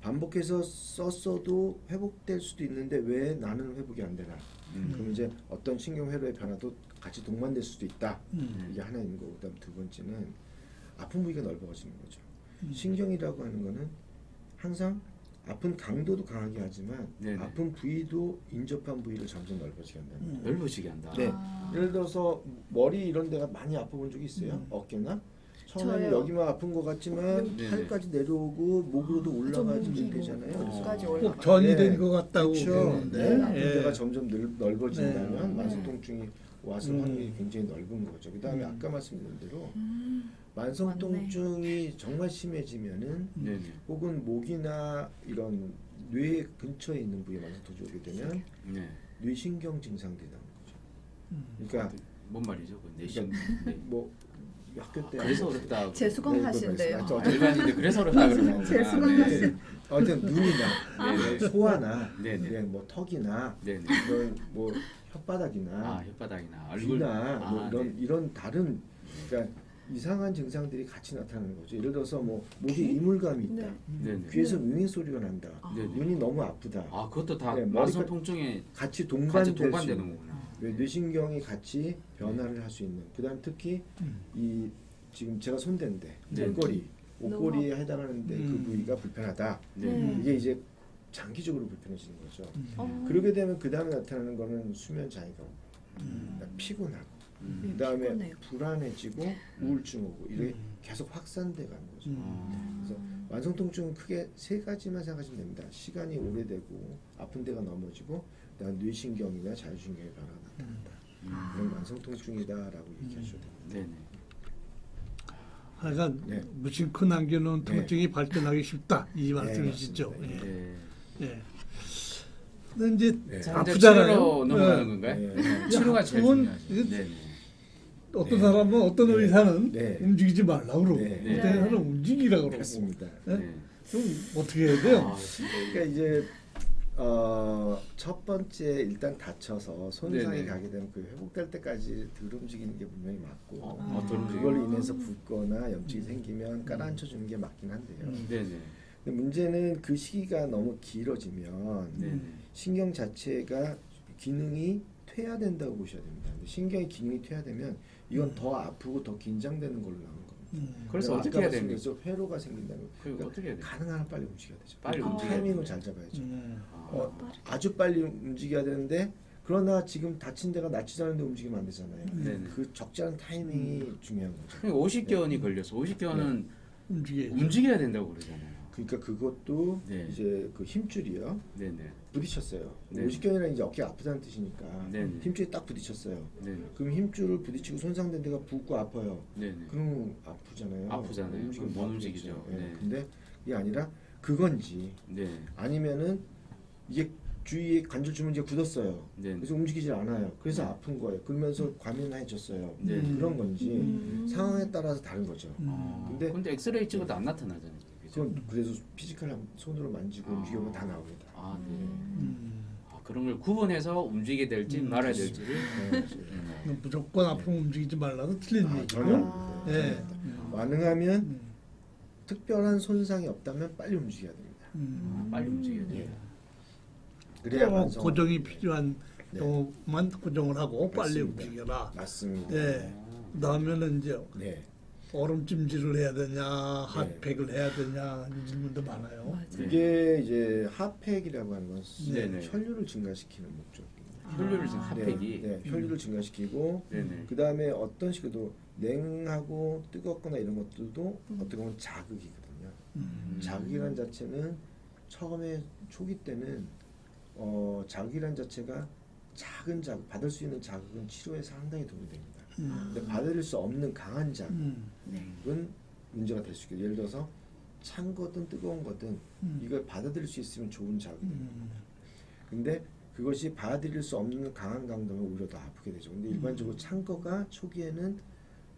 반복해서 썼어도 회복될 수도 있는데 왜 나는 회복이 안 되나? 그럼 이제 어떤 신경 회로의 변화도 같이 동반될 수도 있다. 이게 하나 있는 거고 그다음 두 번째는 아픈 부위가 넓어지는 거죠. 신경이라고 하는 거는 항상 아픈 강도도 강하게 하지만 네네. 아픈 부위도 인접한 부위를 점점 넓어지게 한다는 거예요. 넓어지게 한다. 네. 예를 들어서 머리 이런 데가 많이 아파본 적이 있어요? 어깨나? 처음에는 저요. 여기만 아픈 것 같지만 네네. 팔까지 내려오고 목으로도 올라가지 목이 되잖아요. 목까지 어. 올라가. 꼭 전이 네. 된 것 같다고. 그렇죠. 네. 네. 아픈 예. 데가 점점 넓어진다면 네. 만성통증이 왔을 확률이 굉장히 넓은 거죠. 그 다음에 아까 말씀드린 대로 만성통증이 정말 심해지면은 네네. 혹은 목이나 이런 뇌 근처에 있는 부위에 만성통증이 오게 되면 네. 뇌신경 증상들이 나오는 거죠. 그러니까 뭔 말이죠? 그 내신. 네. 뭐 학교 때 그래서 어렵다. 재수강 하신대요. 맞죠. 일반인데 그래서 어렵다 그러는 재수강 거구나. 하신. 어쨌든 눈이나 네네. 소화나 네네. 그냥 뭐 턱이나 네네. 이런 뭐 혓바닥이나 아 혓바닥이나 얼굴. 귀나 뭐 아, 이런 네. 이런 다른 그러니까 이상한 증상들이 같이 나타나는 거죠. 예를 들어서 뭐 목에 이물감이 있다. 네. 네네. 귀에서 응애 소리가 난다. 네네. 눈이 너무 아프다. 아 그것도 다 네, 만성 머리가- 통증에 같이 같이 동반될 수 동반되는 있는 거구나. 뇌신경이 같이 변화를 할 수 있는. 그다음 특히 이 지금 제가 손댄데 네. 옷걸이에 해당하는데 그 부위가 불편하다. 네. 이게 이제 장기적으로 불편해지는 거죠. 어. 그러게 되면 그 다음에 나타나는 거는 수면 장애가 오고 그러니까 피곤하고 그다음에 피곤해요. 불안해지고 우울증 오고 이게 계속 확산돼 가는 거죠. 그래서 만성통증은 크게 세 가지만 생각하시면 됩니다. 시간이 오래되고 아픈 데가 넘어지고 그다음 뇌신경이나 자율신경의 변화가 나타난다. 그런 만성통증이다라고 얘기하셔도 됩니다. 네네. 하여간 네. 무심코 남겨놓은 네. 통증이 발전하기 쉽다 이 말씀이시죠. 맞습니다. 네. 예. 근데 이제 네. 자, 이제 아프잖아요. 치료로 넘어가는 네. 건가요? 네. 치료가 제일 그건 중요하죠. 이게 네네. 어떤 네. 사람은 어떤 네. 의사는 네. 움직이지 말라고 그러고 네. 어떤 네. 의사는 움직이라고 그러고 그렇습니다. 네? 네. 그럼 어떻게 해야 돼요? 아, 진짜 그러니까 이제 첫 번째 일단 다쳐서 손상이 네네. 가게 되면 그 회복될 때까지 덜 움직이는 게 분명히 맞고 덜 움직여요? 그걸로 인해서 붓거나 염증이 생기면 깔아앉혀 주는 게 맞긴 한데요. 네네. 근데 문제는 그 시기가 너무 길어지면 네네. 신경 자체가 기능이 퇴화된다고 보셔야 됩니다. 근데 신경의 기능이 퇴화되면 이건 더 아프고 더 긴장되는 걸로 나오는 겁니다. 그래서 아까 어떻게 해야 됩니까? 말씀드렸죠. 회로가 생긴다는 거. 그리고 어떻게 해야 돼요? 가능한 한 빨리 움직여야 되죠. 빨리 움직여야 타이밍을 돼요. 잘 잡아야죠. 아, 아주 빨리 움직여야 되는데 그러나 지금 다친 데가 낫지 않은데 움직이면 안 되잖아요. 네네. 그 적절한 타이밍이 중요한 거죠. 그러니까 50개원이 걸려서 50개원은 움직여야죠. 움직여야 된다고 그러잖아요. 그러니까 그것도 네. 이제 그 힘줄이요. 네네. 부딪혔어요. 네. 50견이라는 이제 어깨가 아프다는 뜻이니까 네네. 힘줄이 딱 부딪혔어요. 네네. 그럼 힘줄을 부딪히고 손상된 데가 붓고 아파요. 네네. 그럼 아프잖아요. 아프잖아요. 움직이면 못 아프겠죠. 움직이죠. 예. 네. 근데 이게 아니라 그건지 네. 아니면은 이게 주위에 관절 주머니가 굳었어요. 네. 그래서 움직이질 않아요. 그래서 아픈 거예요. 그러면서 과민해졌어요. 네. 그런 건지 상황에 따라서 다른 거죠. 아, 근데- 근데 엑스레이 찍어도 안 나타나잖아요. 그죠? 그건 그래서 피지컬 손으로 만지고 움직이면 다 나옵니다. 아, 네. 아, 그런 걸 구분해서 움직이게 될지 말아야 될지를. 네. 무조건 앞으로 움직이지 말라도 틀린 아, 얘기죠. 전혀. 예. 가능하면 특별한 손상이 없다면 빨리 움직여야 됩니다. 아, 빨리 움직여야 돼요. 그래야 꼭 완성. 고정이 필요한 네. 경우만 고정을 하고 빨리 맞습니다. 움직여라. 맞습니다. 예. 그다음에는 이제 네. 얼음찜질을 해야 되냐, 핫팩을 해야 되냐 이 질문도 많아요. 맞아요. 그게 이제 핫팩이라고 하는 건 네네. 혈류를 증가시키는 목적입니다. 혈류를 지금 핫팩이. 네, 혈류를 증가시키고 네네. 그 다음에 어떤 식으로 냉하고 뜨겁거나 이런 것들도 어떻게 보면 자극이거든요. 자극이란 자체는 처음에 초기 때는 자극이란 자체가 작은 자극, 받을 수 있는 자극은 치료에 상당히 도움이 됩니다. 근데 받을 수 없는 강한 자극은 네. 문제가 될 수 있겠죠. 예를 들어서 찬 거든 뜨거운 거든 이걸 받아들일 수 있으면 좋은 자극입니다. 근데 그것이 받아들일 수 없는 강한 강도면 오히려 더 아프게 되죠. 근데 일반적으로 찬 거가 초기에는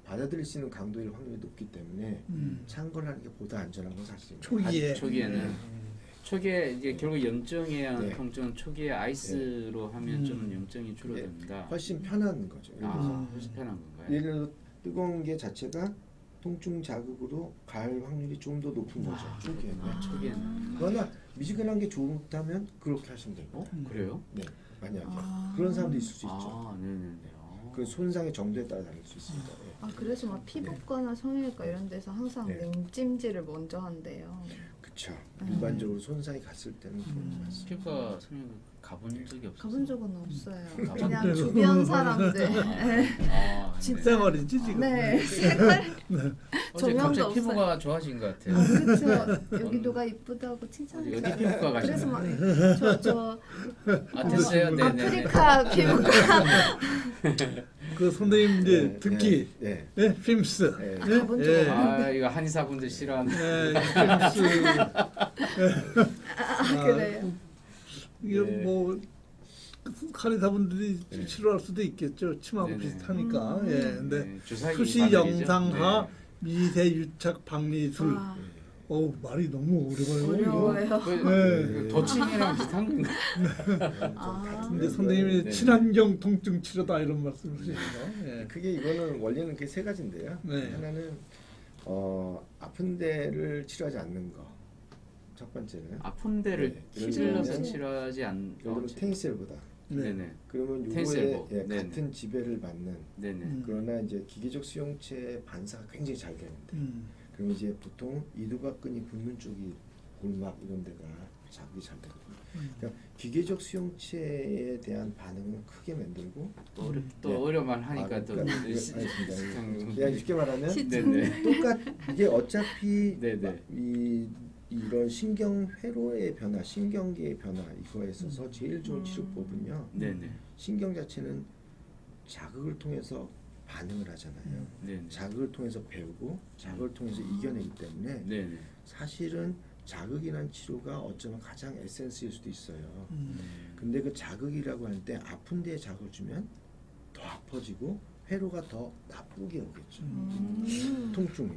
받아들일 수 있는 강도일 확률이 높기 때문에 찬 걸 하는 게 보다 안전한 건 사실입니다. 초기에 초기에는 초기에 이제 결국 염증의 네. 통증은 초기에 아이스로 하면 좀 염증이 줄어듭니다. 훨씬 편한 거죠. 예를 들어서 아, 훨씬 편한 건가요? 예를 들어 뜨거운 게 자체가 통증 자극으로 갈 확률이 좀 더 높은 거죠. 초기에는. 초기에는. 그러나 미지근한 게 좋다면 그렇게 하시면 되고. 그래요? 네, 만약에 그런 사람도 있을 수 있죠. 아, 네네네. 그 손상의 정도에 따라 다를 수 있습니다. 예. 아 그래서 막 피부과나 성형외과 이런 데서 항상 네. 냉찜질을 먼저 한대요. 그렇죠. 일반적으로 손상이 갔을 때는 그런 맞습니다. 피부과 성형 가본 적이 없어요. 가본 적은 없어요. 가본 그냥 적은 주변 사람들. 아, 진짜. 생활이지 지금. 네. 색깔. 어제 조명도 갑자기 없어요. 피부가 좋아진 것 같아요. 그렇죠. 여기도가 이쁘다고 칭찬해. 어디 피부과 그래서 가시나요? 막 저 아, 됐어요? 네네. 아프리카 피부과. 그 선생님 이제 네, 듣기, 네. 예? 핌스, 네. 예? 가본 적 예. 아, 이거 한의사분들 싫어하는. 예, 핌스. 아, 그래요. 이게 네. 뭐 카리사분들이 싫어할 수도 있겠죠. 침하고 네네. 비슷하니까. 예. 근데 네, 주사기 수시 바늘이죠. 영상하 네. 미세 유착 박리술. 와, 어우 말이 너무 어려워요. 어려워요. 그 도침이랑 비슷한 건가? 아, 근데 선생님이 네. 친환경 통증 치료다 이런 말씀을 하시죠. 예. 그게 이거는 원리는 그게 세 가지인데요. 네. 하나는 아픈 데를 치료하지 않는 거. 첫 번째는 아픈 데를 네. 찔러서 그러면 치료하지 않. 예를 들어 테니스엘보다. 네네. 그러면 테니스 요거에 엘보. 예, 네네. 같은 지배를 받는 네네. 그러나 이제 기계적 수용체의 반사가 굉장히 잘 되는데 그럼 이제 보통 이두박근이 붙는 쪽이 골막 이런 데가 자극이 잘 되거든요. 그러니까 기계적 수용체에 대한 반응은 크게 만들고 또 어려만 하니까 또 알겠습니다. 그냥 쉽게 말하면 네네. 이게 어차피 네네. 이런 신경 회로의 변화, 신경계의 변화 이거에 있어서 제일 좋은 치료법은요. 네네. 신경 자체는 자극을 통해서 반응을 하잖아요. 네네. 자극을 통해서 배우고 자극을 통해서 이겨내기 때문에 네네. 사실은 자극이란 치료가 어쩌면 가장 에센스일 수도 있어요. 근데 그 자극이라고 할 때 아픈 데에 자극을 주면 더 아파지고 회로가 더 나쁘게 오겠죠. 통증이.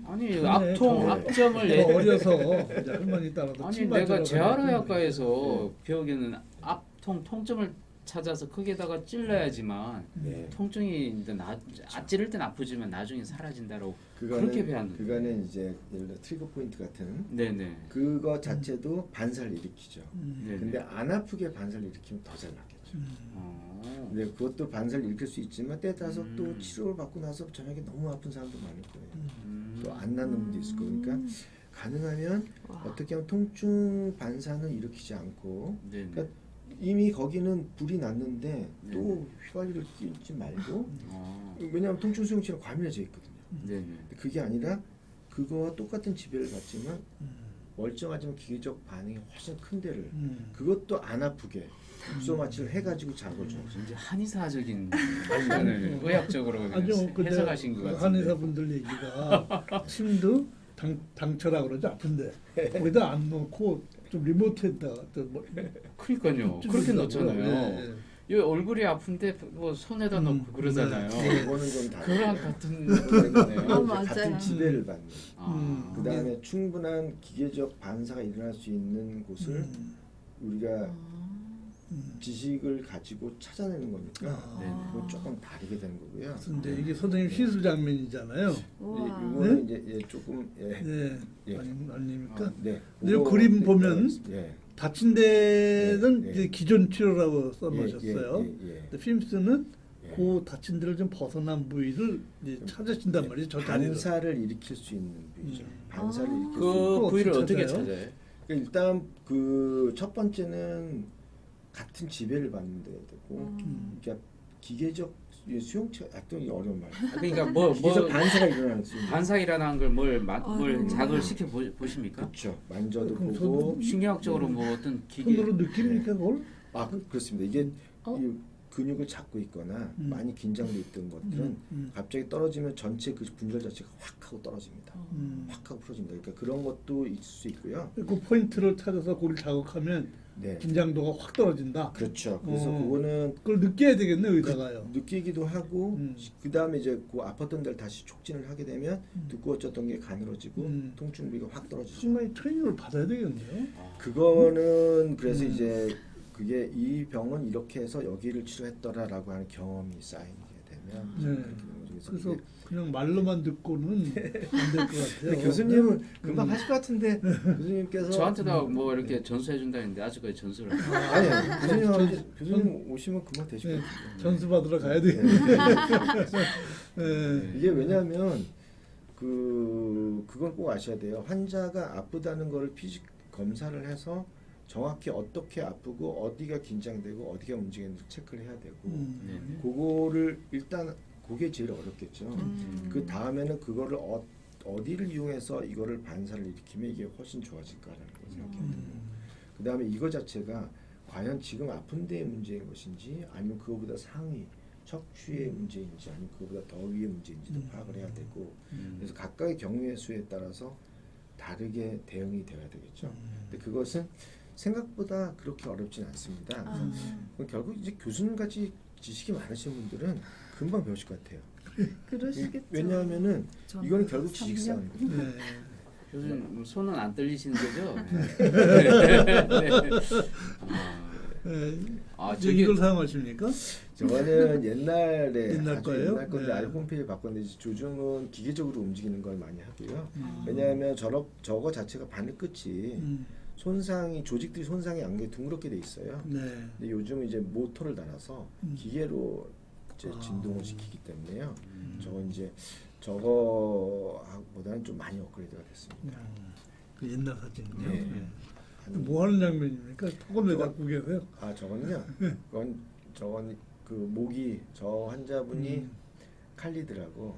아니 그러네. 앞통 저- 앞점을 저 내 어려서 이제 할머니 따라서 아니 침 내가 맞으러 재활의학과에서 배우기는 앞통 통점을 찾아서 거기에다가 찔러야지만 네. 통증이 이제 찌를 땐 아프지만 나중에 사라진다고 그렇게 배웠는데. 그거는 이제 예를 들어 트리거 포인트 같은 네네. 그거 자체도 반사를 일으키죠. 네네. 근데 안 아프게 반사를 일으키면 더 잘 낫겠죠. 근데 그것도 반사를 일으킬 수 있지만 때에 따라서 또 치료를 받고 나서 저녁에 너무 아픈 사람도 많을 거예요. 또 안 낫는 분도 있을 거예요. 그러니까 가능하면 어떻게 하면 통증 반사는 일으키지 않고 네네. 그러니까 이미 거기는 불이 났는데 네. 또 휘발유를 끼지 말고 아, 왜냐하면 통증 수용체는 과민해져 있거든요. 네네. 근데 그게 아니라 그거와 똑같은 지배를 받지만 멀쩡하지만 기계적 반응이 훨씬 큰 데를 그것도 안 아프게 국소 마취를 해가지고 자극을 줘요. 이제 한의사적인 방면을 의학적으로 아주 근데 해석하신 것 그 같은데. 한의사분들 얘기가 침도 당처라 그러지 아픈데 거기다 안 넣고 좀 리모트에다가 뭐 그러니까요. 좀 그렇게 좀 넣잖아요. 네. 이 얼굴이 아픈데 뭐 손에다 넣고 그러잖아요. 그거는 좀 다르고 그거랑 같은 거네요. 맞아요. 같은 지배를 받는. 아, 그 다음에 충분한 기계적 반사가 일어날 수 있는 곳을 우리가 지식을 가지고 찾아내는 거니까 네네. 그건 조금 다르게 되는 거고요. 근데 이게 선생님 시술 장면이잖아요. 우와. 이거는 이제 조금 네, 예. 아닙니까? 네. 근데 그거- 그림 네, 보면 예. 다친 데는 예, 예. 이제 기존 치료라고 써놓으셨어요. 예, 예, 예. 근데 필름스는 예. 그 다친 데를 좀 벗어난 부위를 이제 찾으신단 말이에요. 저 자리를. 반사를 일으킬 수 있는 부위죠. 반사를 아. 일으킬 수 있는. 그 부위를 어떻게 어떻게 찾아요? 찾아요? 그러니까 일단 그 첫 번째는 같은 지배를 받는 데 되고, 그러니까 기계적 수용체 약간 어려운 말. 그러니까 뭐 기계적 반사가 일어나는 수 있는. 반사이라는 걸 뭘 아이고. 자극을 시켜 보십니까? 그렇죠. 만져도 그럼 보고. 신경학적으로 뭐 어떤 기계 손으로 느낍니까 그걸? 그렇습니다. 이게 어? 이 근육을 잡고 있거나 많이 긴장돼 있던 것들은 갑자기 떨어지면 전체 그 분절 자체가 확 하고 떨어집니다. 확 하고 풀어집니다. 그러니까 그런 것도 있을 수 있고요. 그 포인트를 찾아서 거기를 자극하면 네. 긴장도가 확 떨어진다. 그렇죠. 그래서 어. 그거는 그걸 느껴야 되겠네 여기다가요. 느끼기도 하고 음. 그 다음에 이제 그 아팠던 데를 다시 촉진을 하게 되면 두꺼워졌던 게 가늘어지고 통증 부위가 확 떨어지죠. 정말 트레이닝을 받아야 되겠네요. 그거는 그래서 이제 그게 이 병은 이렇게 해서 여기를 치료했더라라고 하는 경험이 쌓이게 되면 네. 그렇게 되는 거죠. 그래서 이게 그냥 말로만 듣고는 안 될 것 같아요. 근데 교수님은 금방 하실 것 같은데 교수님께서 저한테도 뭐 이렇게 전수해 준다는데 아직까지 전수를 안 해요. 아니 교수님 오시면 금방 되실 네, 것 같아요. 전수 받으러 가야 네. 되겠네. 네. 이게 왜냐하면 그걸 꼭 아셔야 돼요. 환자가 아프다는 거를 피직 검사를 해서 정확히 어떻게 아프고 어디가 긴장되고 어디가 움직이는지 체크를 해야 되고 네네. 그거를 일단 그게 제일 어렵겠죠. 그 다음에는 그거를 어디를 이용해서 이거를 반사를 일으키면 이게 훨씬 좋아질까라는 걸 생각해야 되고 그 다음에 이거 자체가 과연 지금 아픈 데의 문제인 것인지 아니면 그거보다 상위 척추의 문제인지 아니면 그거보다 더 위의 문제인지도 파악을 해야 되고 그래서 각각의 경우의 수에 따라서 다르게 대응이 되어야 되겠죠. 근데 그것은 생각보다 그렇게 어렵진 않습니다. 그럼 결국 이제 교수님같이 지식이 많으신 분들은 금방 배우실 것 같아요. 그러시겠죠. 왜냐하면은 저는 이거는 결국 3년? 지식 싸움이거든요. 네. 교수님 손은 안 떨리시는 거죠? 네. 아, 이제 저기 이걸 사용하십니까? 저거는 옛날에 옛날 아주 거예요? 옛날 건데 네. 알고 홈페이지 바꿨는데 요즘은 기계적으로 움직이는 걸 많이 하고요. 왜냐하면 저거 자체가 바늘 끝이 손상이 조직들이 손상이 안 게 둥그렇게 돼 있어요. 네. 근데 요즘 이제 모터를 달아서 기계로 이제 진동을 시키기 때문에요. 저거보다는 좀 많이 업그레이드가 됐습니다. 그 옛날 사진이요. 네. 네. 뭐 하는 장면입니까? 턱을 왜 잡고 계세요? 아 저거는요. 저건 그 목이 저 환자분이 칼리드라고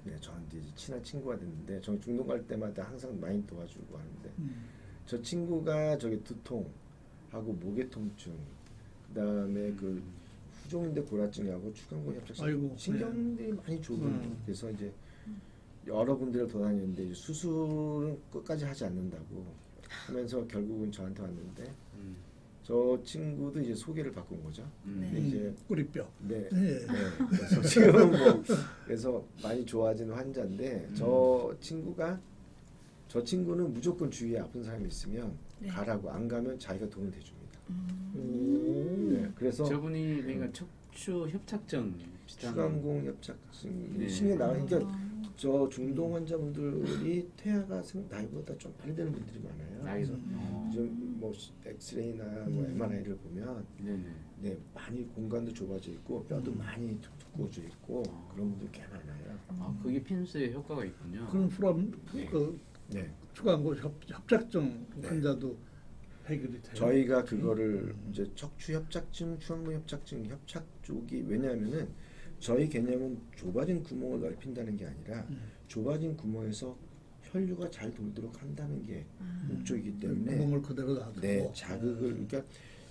네, 저한테 이제 친한 친구가 됐는데 저 중동 갈 때마다 항상 많이 도와주고 하는데 저 친구가 저기 두통하고 목의 통증 그다음에 그 후종인대 골화증하고 추간근 협착증 아이고, 신경들이 많이 좁은 그래서 이제 여러 군데를 돌아다녔는데 이제 수술은 끝까지 하지 않는다고 하면서 결국은 저한테 왔는데 저 친구도 이제 소개를 받고 온 거죠. 근데 이제 꼬리뼈. 네. 네. 네. 그래서 지금 뭐 그래서 많이 좋아지는 환자인데 저 친구는 무조건 주위에 아픈 사람이 있으면 네. 가라고 안 가면 자기가 돈을 대줍니다. 오. 네. 그래서 저분이 그러니까 척추 협착증 비슷한 추간공 협착증 네. 신경 나가니까 저 중동 환자분들이 퇴화가 나이보다 좀 많이 되는 분들이 많아요. 나이도. 그래서 요즘 뭐 엑스레이나 뭐 MRI를 보면 네네. 네 많이 공간도 좁아져 있고 뼈도 많이 두꺼워져 있고 그런 분들 꽤 많아요. 아 그게 핀스의 효과가 있군요. 그런 프람 네. 그 네. 추가한 협착증 네. 환자도 해결이 돼요. 저희가 그거를 이제 척추 협착증, 추간근 협착증 협착 쪽이 왜냐하면은 저희 개념은 좁아진 구멍을 넓힌다는 게 아니라 좁아진 구멍에서 혈류가 잘 돌도록 한다는 게 목적이기 때문에 구멍을 그대로 놔두고. 네 자극을 그러니까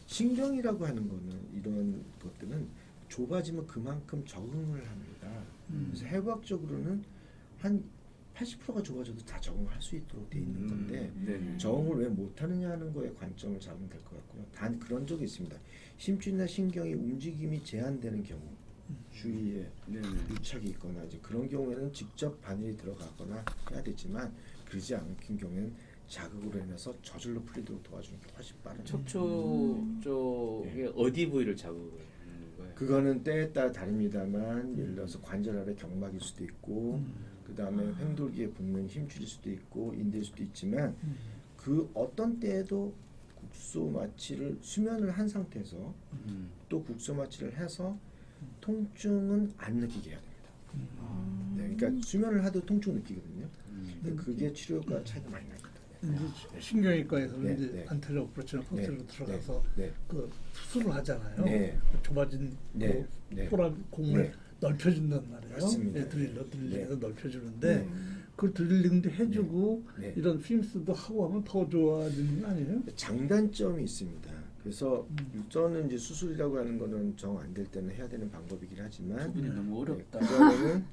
신경이라고 하는 거는 이런 것들은 좁아지면 그만큼 적응을 합니다. 그래서 해부학적으로는 한 80%가 좁아져도 다 적응할 수 있도록 돼 있는 건데 네네. 적응을 왜 못하느냐 하는 거에 관점을 잡으면 될 것 같고요. 단 그런 적이 있습니다. 심줄이나 신경의 움직임이 제한되는 경우 주위에 네네. 유착이 있거나 이제 그런 경우에는 직접 바늘이 들어가거나 해야 되지만 그러지 않은 경우에는 자극으로 인해서 저절로 풀리도록 도와주는 게 훨씬 빠르죠. 척추 쪽에 어디 부위를 자극을 하는 거예요? 그거는 때에 따라 다릅니다만 예를 들어서 관절 아래 경막일 수도 있고 그 다음에 횡돌기에 붙는 힘줄일 수도 있고 인대일 수도 있지만 그 어떤 때에도 국소 마취를 수면을 한 상태에서 또 국소 마취를 해서 통증은 안 느끼게 해야 됩니다. 네, 그러니까 수면을 하도 통증 느끼거든요. 근데 그게 치료 효과 차이가 많이 납니다. 이제 신경외과에서는 네, 이제 네. 안테리어 오퍼레이션 호스로 네, 들어가서 네, 그 수술을 하잖아요. 네. 좁아진 네, 그 네. 포란 공을 네. 넓혀준단 말이에요. 맞습니다. 네, 드릴링해서 네. 넓혀주는데 네. 그 드릴링도 해주고 네. 이런 핀스도 하고 하면 더 좋아지는 거 아니에요? 장단점이 있습니다. 그래서 저는 이제 수술이라고 하는 거는 정 안 될 때는 해야 되는 방법이긴 하지만 두 분이 너무 어렵다. 그거는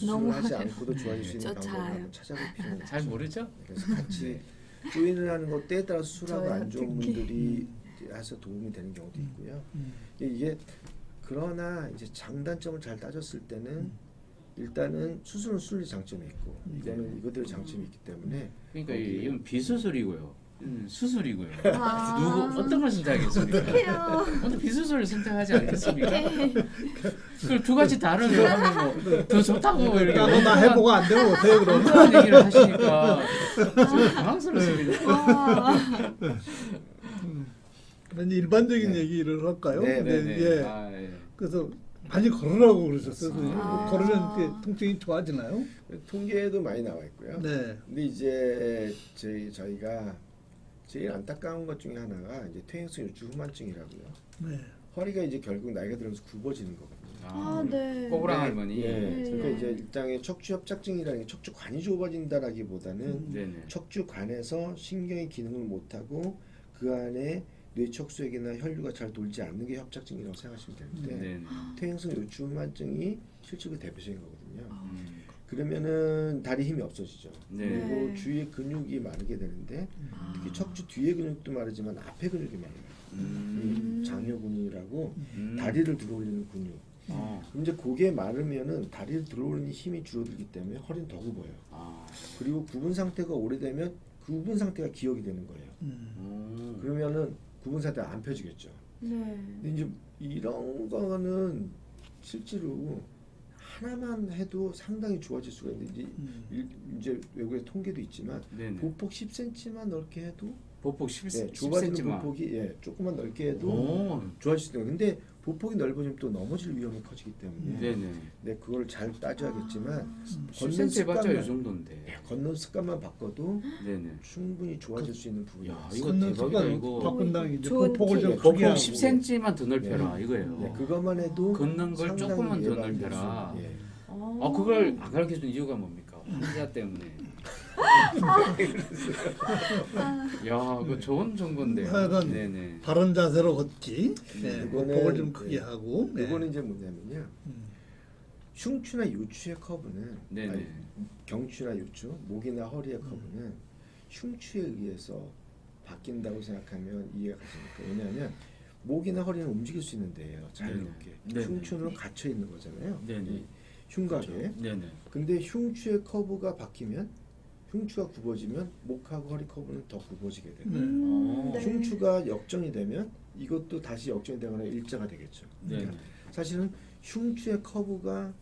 너무 수술하지 않고도 좋아질 수 있는 쫓아요. 방법을 한번 찾아볼 필요는 잘 있죠. 모르죠? 그래서 같이 조인을 하는 것 때에 따라 수술하고 저야 안 좋은 특히. 분들이 해서 도움이 되는 경우도 있고요. 이게 그러나 이제 장단점을 잘 따졌을 때는 일단은 수술은 수술의 장점이 있고 이거는 이거대로 장점이 있기 때문에 그러니까 거기에 이건 비수술이고요. 수술이고요. 아. 누구 어떤 걸 선택하겠습니까? 어떡해요. 오늘 비수술을 선택하지 않겠습니까? 그걸 두 가지 다르면 뭐더 좋다고 이렇게 나 해보고 안 되면 어때요 그럼? 그런 얘기를 하시니까 좀 당황스럽습니다. 와. 일반적인 네. 얘기를 할까요? 네, 근데 네네. 이게 아, 예. 그래서 많이 걸으라고 그러셨어요. 선생님. 아. 걸으면 이렇게 통증이 좋아지나요? 통계도 많이 나와 있고요. 네. 근데 이제 저희가 제일 안타까운 것 중에 하나가 이제 퇴행성 요추 후만증이라고요. 네. 허리가 이제 결국 나이가 들면서 굽어지는 거거든요. 아, 네. 꼬부랑 할머니. 네. 네. 그러니까 이제 일종의 척추 협착증이라는 게 척추관이 좁아진다라기보다는 네네. 척추관에서 신경이 기능을 못하고 그 안에 뇌척수액이나 혈류가 잘 돌지 않는 게 협착증이라고 생각하시면 되는데 네네. 퇴행성 요추 후만증이 실제 그 대표적인 거거든요. 음. 그러면은 다리 힘이 없어지죠. 네. 그리고 네. 주위에 근육이 마르게 되는데 특히 척추 뒤에 근육도 마르지만 앞에 근육이 마르요. 이 장요근이라고 다리를 들어올리는 근육. 어. 그럼 이제 그게 마르면은 다리를 들어올리는 힘이 줄어들기 때문에 허리는 더 굽어요. 아. 그리고 굽은 상태가 오래되면 그 굽은 상태가 기억이 되는 거예요. 그러면은 굽은 상태가 안 펴지겠죠. 네. 근데 이제 이런 거는 실제로 하나만 해도 상당히 좋아질 수가 있는데 이제 외국의 통계도 있지만 네네. 보폭 10cm만 넓게 해도 보폭 10, 좁아지는 10cm만. 보폭이 조금만 넓게 해도 오. 좋아질 수 있는 거예요. 근데 보폭이 넓어지면 또 넘어질 위험이 커지기 때문에 네네. 네, 그걸 잘 따져야겠지만 10cm 해봤자 습관만- 이 정도인데. 걷는 습관만 바꿔도 네네. 충분히 좋아질 수 있는 부분이 야, 있어요. 이거 걷는 대박이다, 습관 이거. 바꾼다는 게 이제 좋은 보폭을 좀 팁. 크게 보폭 하고 10cm만 더 넓혀라 이거예요. 네, 그것만 해도 걷는 걸 상당히 조금만 더 예방될 넓혀라. 수- 예. 아 그걸 안 가르쳐 준 이유가 뭡니까? 환자 때문에. 야, 그 좋은 정보인데요. 하여간 네네. 바른 자세로 걷기. 네, 네, 이거는- 보폭을 좀 크게 네. 하고. 네. 이거는 이제 뭐냐면요. 음. 흉추나 요추의 커브는 네네. 아니, 경추나 요추, 목이나 허리의 커브는 흉추에 의해서 바뀐다고 생각하면 이해가 가십니까? 왜냐하면 목이나 허리는 움직일 수 있는 데예요. 자유롭게. 네네. 흉추는 갇혀 있는 거잖아요. 네네. 이 흉곽에. 그렇죠. 네네. 근데 흉추의 커브가 바뀌면 흉추가 굽어지면 목하고 허리 커브는 더 굽어지게 돼요. 네. 네. 흉추가 역정이 되면 이것도 다시 역정이 되거나 일자가 되겠죠. 네네. 사실은 흉추의 커브가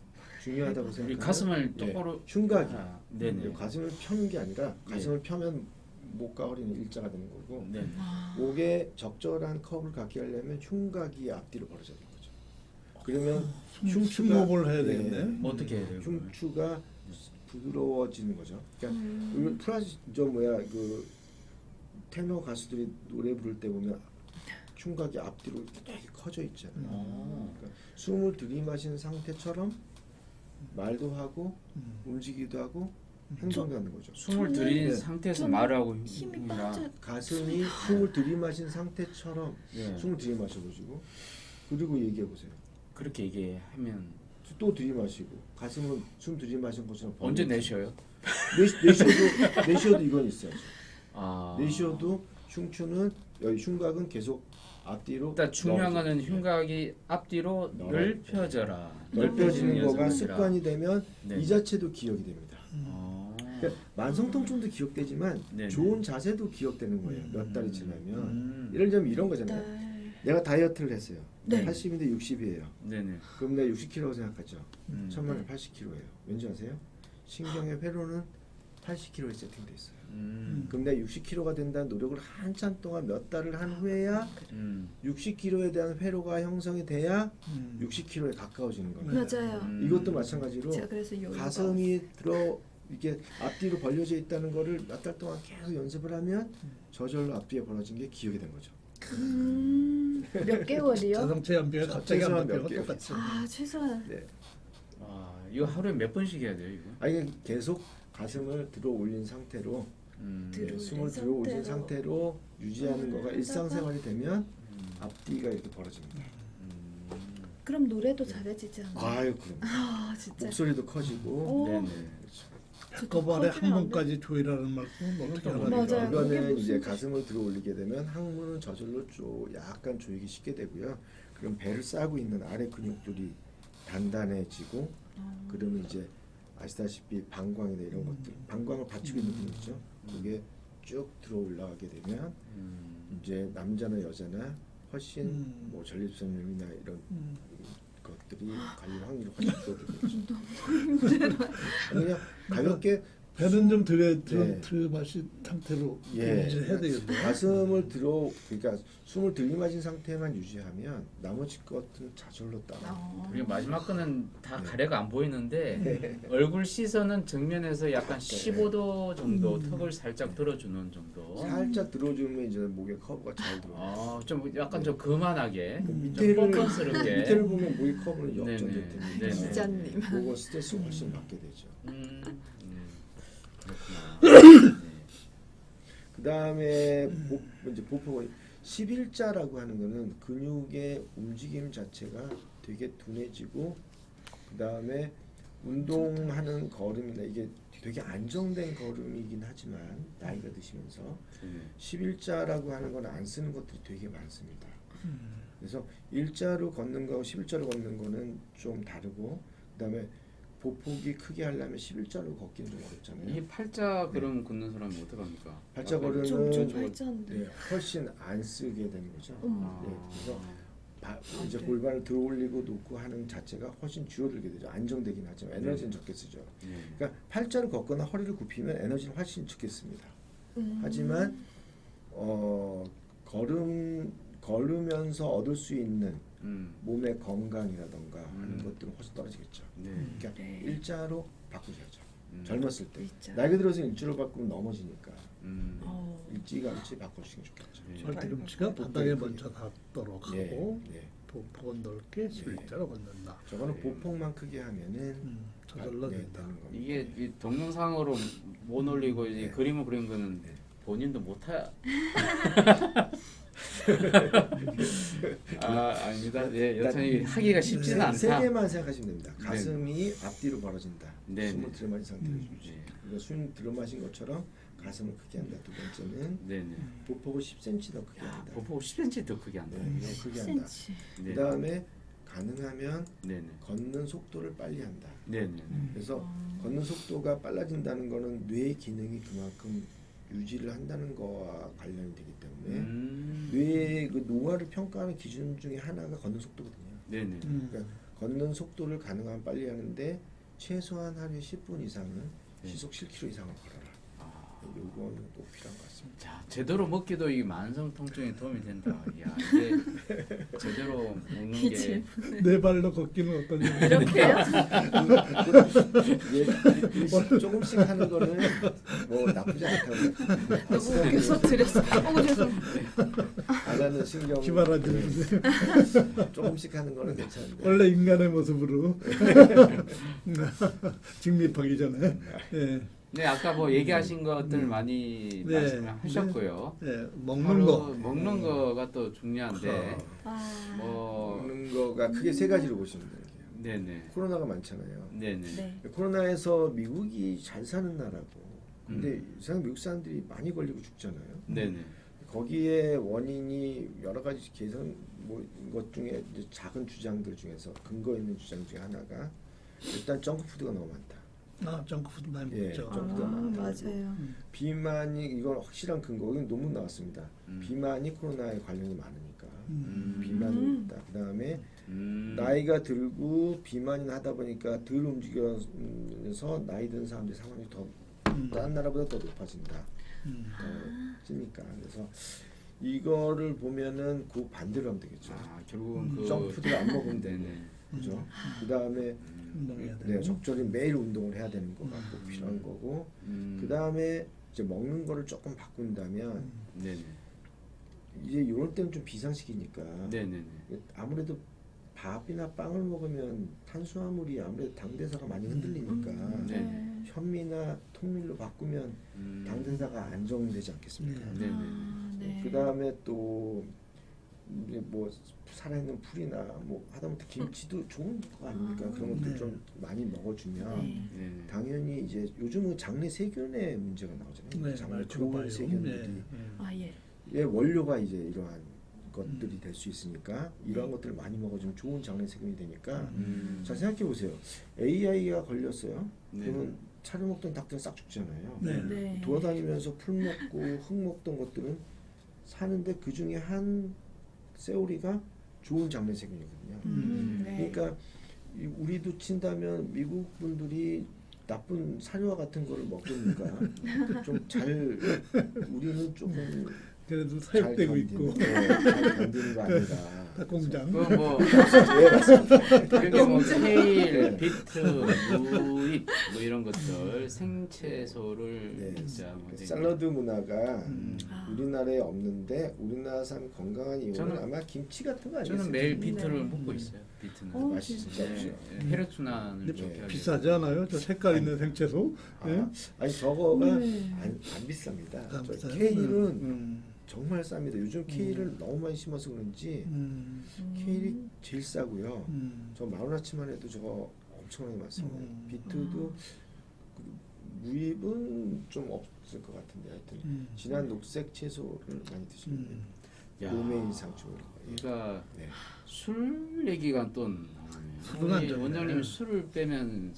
중요하다고 우리 생각하면 가슴을 똑바로 흉곽이 아, 네네. 가슴을 펴는 게 아니라 가슴을 펴면 목과 허리는 일자가 되는 거고 네. 목에 적절한 커브를 갖게 하려면 흉곽이 앞뒤로 벌어져야 되는 거죠. 그러면 흉추목을 해야 되겠네. 뭐 어떻게 해야 돼요? 그러면? 흉추가 부드러워지는 거죠. 그러니까 프라시 그 테너 가수들이 노래 부를 때 보면 흉곽이 앞뒤로 되게 커져 있잖아요. 그러니까 숨을 들이마신 상태처럼 말도 하고 움직이기도 하고 행동도 하는 거죠. 숨을 들인 네. 상태에서 좀 말을 하고 힘이 흉이랑 빠져. 가슴이 숨을 들이마신 상태처럼 네. 숨을 들이마셔 보시고 그리고 얘기해 보세요. 그렇게 얘기하면 또 들이마시고 가슴은 숨 들이마신 것처럼 언제 벌리지. 내쉬어요? 내쉬어도 이건 있어야죠. 아. 내쉬어도 흉추는 여기 흉곽은 계속 앞뒤로 일단 중요한 넓어져. 거는 흉곽이 앞뒤로 넓혀져라. 넓혀지는 거가 연습이라. 습관이 되면 네. 이 자체도 기억이 됩니다. 아. 그러니까 만성 통증도 기억되지만 네네. 좋은 자세도 기억되는 거예요. 몇 달이 지나면 음. 예를 들면 이런 거잖아요. 네. 내가 다이어트를 했어요. 네. 80인데 60이에요. 네네. 그럼 내가 60kg라고 생각하죠. 음. 천만에 80kg예요. 왠지 아세요? 신경의 회로는 80kg에 세팅돼 있어요. 그럼 내가 60kg가 된다는 노력을 한참 동안 몇 달을 한 후에야 60kg에 대한 회로가 형성이 돼야 60kg에 가까워지는 겁니다. 맞아요. 이것도 마찬가지로 제가 그래서 요요가 가슴이 들어 이게 앞뒤로 벌려져 있다는 거를 몇 달 동안 계속 연습을 하면 저절로 앞뒤에 벌어진 게 기억이 된 거죠. 몇 개월이요? 자동차 연비가 갑자기 안 최소한 몇 바뀌고 개월. 똑같이. 아 최소한 네. 아, 이거 하루에 몇 번씩 해야 돼요, 이거? 아니 계속 가슴을 들어 올린 상태로 들어 숨을 올린 들어 올린 상태로. 상태로 유지하는 거가 하다가 일상생활이 되면 앞뒤가 이렇게 벌어집니다. 그럼 노래도 잘해지지 않아요? 아유 그럼 아 진짜. 목소리도 커지고 오. 네네. 한꺼번에 커지면 안 항문까지 조이라는 말씀은 어떻게 맞아요. 하나요? 그게 이거는 무슨 이제 뜻이- 가슴을 들어 올리게 되면 항문은 저절로 약간 조이기 쉽게 되고요. 그럼 배를 싸고 있는 아래 근육들이 단단해지고 그러면 이제 아시다시피 방광이나 이런 것들 방광을 받치고 있는 근육이죠. 그게 쭉 들어 올라가게 되면 이제 남자나 여자나 훨씬 뭐 전립선염이나 이런 것들이 걸릴 확률이 훨씬 줄어들겠죠. 그냥 가볍게 배는 좀 네. 들이마신 상태로 예. 유지를 해야 되겠네요. 가슴을 들어 그러니까 숨을 들이마신 상태만 유지하면 나머지 것들은 저절로 따라. 그리고 마지막 거는 다 가래가 안 보이는데 네. 얼굴 시선은 정면에서 약간 15도 정도 턱을 살짝 들어주는 정도. 살짝 들어주면 이제 목의 커브가 잘 들어. 아, 좀 약간 좀 그만하게, 그 좀 밑에를 뻔뻔스럽게. 밑에를 보면 목의 커브는 네네. 역전될 테니까. 네네. 기자님. 그거 스트레스 훨씬 받게 되죠. 그렇구나. 그 다음에 이제 보폭은 11자라고 하는 거는 근육의 움직임 자체가 되게 둔해지고 그 다음에 운동하는 걸음이나 이게 되게 안정된 걸음이긴 하지만 나이가 드시면서 네. 11자라고 하는 건 안 쓰는 것들이 되게 많습니다. 그래서 일자로 걷는 거하고 11자로 걷는 거는 좀 다르고 그 다음에 보폭이 크게 하려면 11자로 걷기는 좀 어렵잖아요. 이 팔자 그럼 걷는 사람은 어떡합니까? 팔자 아, 걸음은 좀 팔자인데. 네, 훨씬 안 쓰게 되는 거죠. 음. 네, 그래서 이제 골반을 들어 올리고 놓고 하는 자체가 훨씬 줄어들게 되죠. 안정되긴 하지만 에너지는 적게 쓰죠. 네. 그러니까 팔자를 걷거나 허리를 굽히면 에너지는 훨씬 적게 씁니다. 하지만 걸으면서 얻을 수 있는 몸의 건강이라던가 하는 것들은 훨씬 떨어지겠죠. 네. 그러니까 네. 일자로 바꾸셔야죠. 젊었을 때. 일자. 나이가 들어서 일자로 바꾸면 넘어지니까 어. 일찌감치 바꿔주시는 게 좋겠죠. 네. 팔뒤꿈치가 바닥에 먼저 닿도록 네, 하고 네. 보폭은 넓게 일자로 걷는다. 저거는 보폭만 크게 하면은 저절로 네, 된다. 되는 겁니다. 이게 이 동영상으로 못 올리고 이제 네. 그림을 그린 거는 네. 본인도 못하. 아닙니다. 예, 여전히 하기가 쉽지는 않다. 세 개만 생각하시면 됩니다. 네. 가슴이 앞뒤로 벌어진다. 네, 숨을 네. 들이마신 상태로 유지. 네. 그러니까 숨 들이마신 것처럼 가슴을 크게 한다. 두 번째는 네네. 보폭을 10cm 더 크게 야, 한다. 보폭 10cm 더 크게 한다. 네, 더 크게 한다. 10cm. 네. 그 다음에 가능하면 네네. 걷는 속도를 빨리 한다. 네네. 그래서 걷는 속도가 빨라진다는 거는 뇌 기능이 그만큼 유지를 한다는 거와 관련이 되기 때문에 뇌의 그 노화를 평가하는 기준 중에 하나가 걷는 속도거든요. 네네. 그러니까 걷는 속도를 가능한 빨리 하는데 최소한 하루에 10분 이상은 네. 시속 7km 이상을 걸어라. 요거는 꼭 필요한 것 같습니다. 자, 제대로 먹기도 이 만성 통증에 도움이 된다. 야, 이게 제대로 먹는 게 네 발로 걷기는 어떠냐? 이렇게요? 예, 조금씩 하는 거는 뭐 나쁘지 않다고 생각합니다. 너무 웃겨서 드렸어. 죄송. 안 하는 신경 기발하지. 조금씩 하는 거는 괜찮은데 원래 인간의 모습으로 직립하기 전에. 예. 네, 아까 뭐 얘기하신 것들 많이 네. 말씀을 하셨고요. 예, 먹는 바로 거. 먹는 거가 또 중요한데 아. 뭐 먹는 거가 크게 세 가지로 보시면 돼요. 네네. 코로나가 많잖아요. 네네. 네. 코로나에서 미국이 잘 사는 나라고, 근데 이상 미국 사람들이 많이 걸리고 죽잖아요. 네네. 거기에 원인이 여러 가지 계산 것 중에 이제 작은 주장들 중에서 근거 있는 주장 중에 하나가 일단 정크푸드가 너무 많다. 정크푸드 많이 예, 먹죠. 정크푸드가 많다. 맞아요. 비만이 이건 확실한 근거, 이건 논문 나왔습니다. 비만이 코로나에 관련이 많으니까 비만이 있다. 그 다음에 나이가 들고 비만이 하다 보니까 덜 움직여서 나이 든 사람들의 상황이 더 다른 나라보다 더 높아진다. 더 찌니까. 그래서 이거를 보면은 그 반대로 하면 되겠죠. 결국은 그 정크푸드를 안 먹으면 네네. 되네. 그죠? 그 다음에 운동해야 네, 되고. 적절히 매일 운동을 해야 되는 거가 꼭 필요한 거고. 그 다음에 이제 먹는 거를 조금 바꾼다면 네네. 이제 이럴 때는 좀 비상식이니까 네네네. 아무래도 밥이나 빵을 먹으면 탄수화물이 아무래도 당대사가 많이 흔들리니까 네. 현미나 통밀로 바꾸면 당대사가 안정되지 않겠습니까? 네네. 네. 그 다음에 또 이제 뭐 살아있는 풀이나 뭐 하다못해 김치도 좋은 거 아닙니까? 그런 것들 네. 좀 많이 먹어주면 네. 네네. 당연히 이제 요즘은 장내 세균의 문제가 나오잖아요. 네, 장내 마이크로바이옴. 좋은 세균들이 예, 예. 아 예. 의 원료가 이제 이러한 것들이 될 수 있으니까 이러한 것들을 많이 먹어주면 좋은 장내 세균이 되니까 자 생각해 보세요. AI가 걸렸어요. 네. 그러면 차려 먹던 닭들은 싹 죽잖아요. 네. 네. 돌아다니면서 풀 먹고 흙 먹던 것들은 사는데 그 중에 한 세오리가 좋은 장내 세균이거든요. 네. 그러니까 우리도 친다면 미국 분들이 나쁜 사료와 같은 거를 먹으니까 좀 잘 우리는 조금 그래도 잘 사육되고 있고. 잘 견디는 거 아닌가. 닭공장. 그뭐 네 맞습니다. 그게 뭐 케일, 비트, 무잎 뭐 이런 것들 생채소를 네. 진짜 뭐 되게- 샐러드 문화가 아. 우리나라에 없는데 우리나라 사람 건강한 이유는 저는- 아마 김치 같은 거 아니겠어요? 저는 매일 비트를 네. 먹고 있어요. 비트는. 오, 맛이 진짜 네, 없죠. 네, 혈액순환을 근데 좋게 하기 비싸지 않아요? 저 색깔 있는 생채소. 예? 아니 저거가 네. 안 비쌉니다. 안 저 비싸요? 케일은 정말 쌉니다. 요즘 케일을 너무 많이 심어서 그런지 케일이 제일 싸고요. 저 마루나치만 해도 저거 엄청나게 많습니다. 비트도 그 무잎은 좀 없을 것 같은데 하여튼 진한 녹색 채소를 많이 드시면 돼요. 야. 로메인 상충으로. 그러니까 네. 술 얘기가 또 술은 안 나오네요. 좋네. 원장님 술을 빼면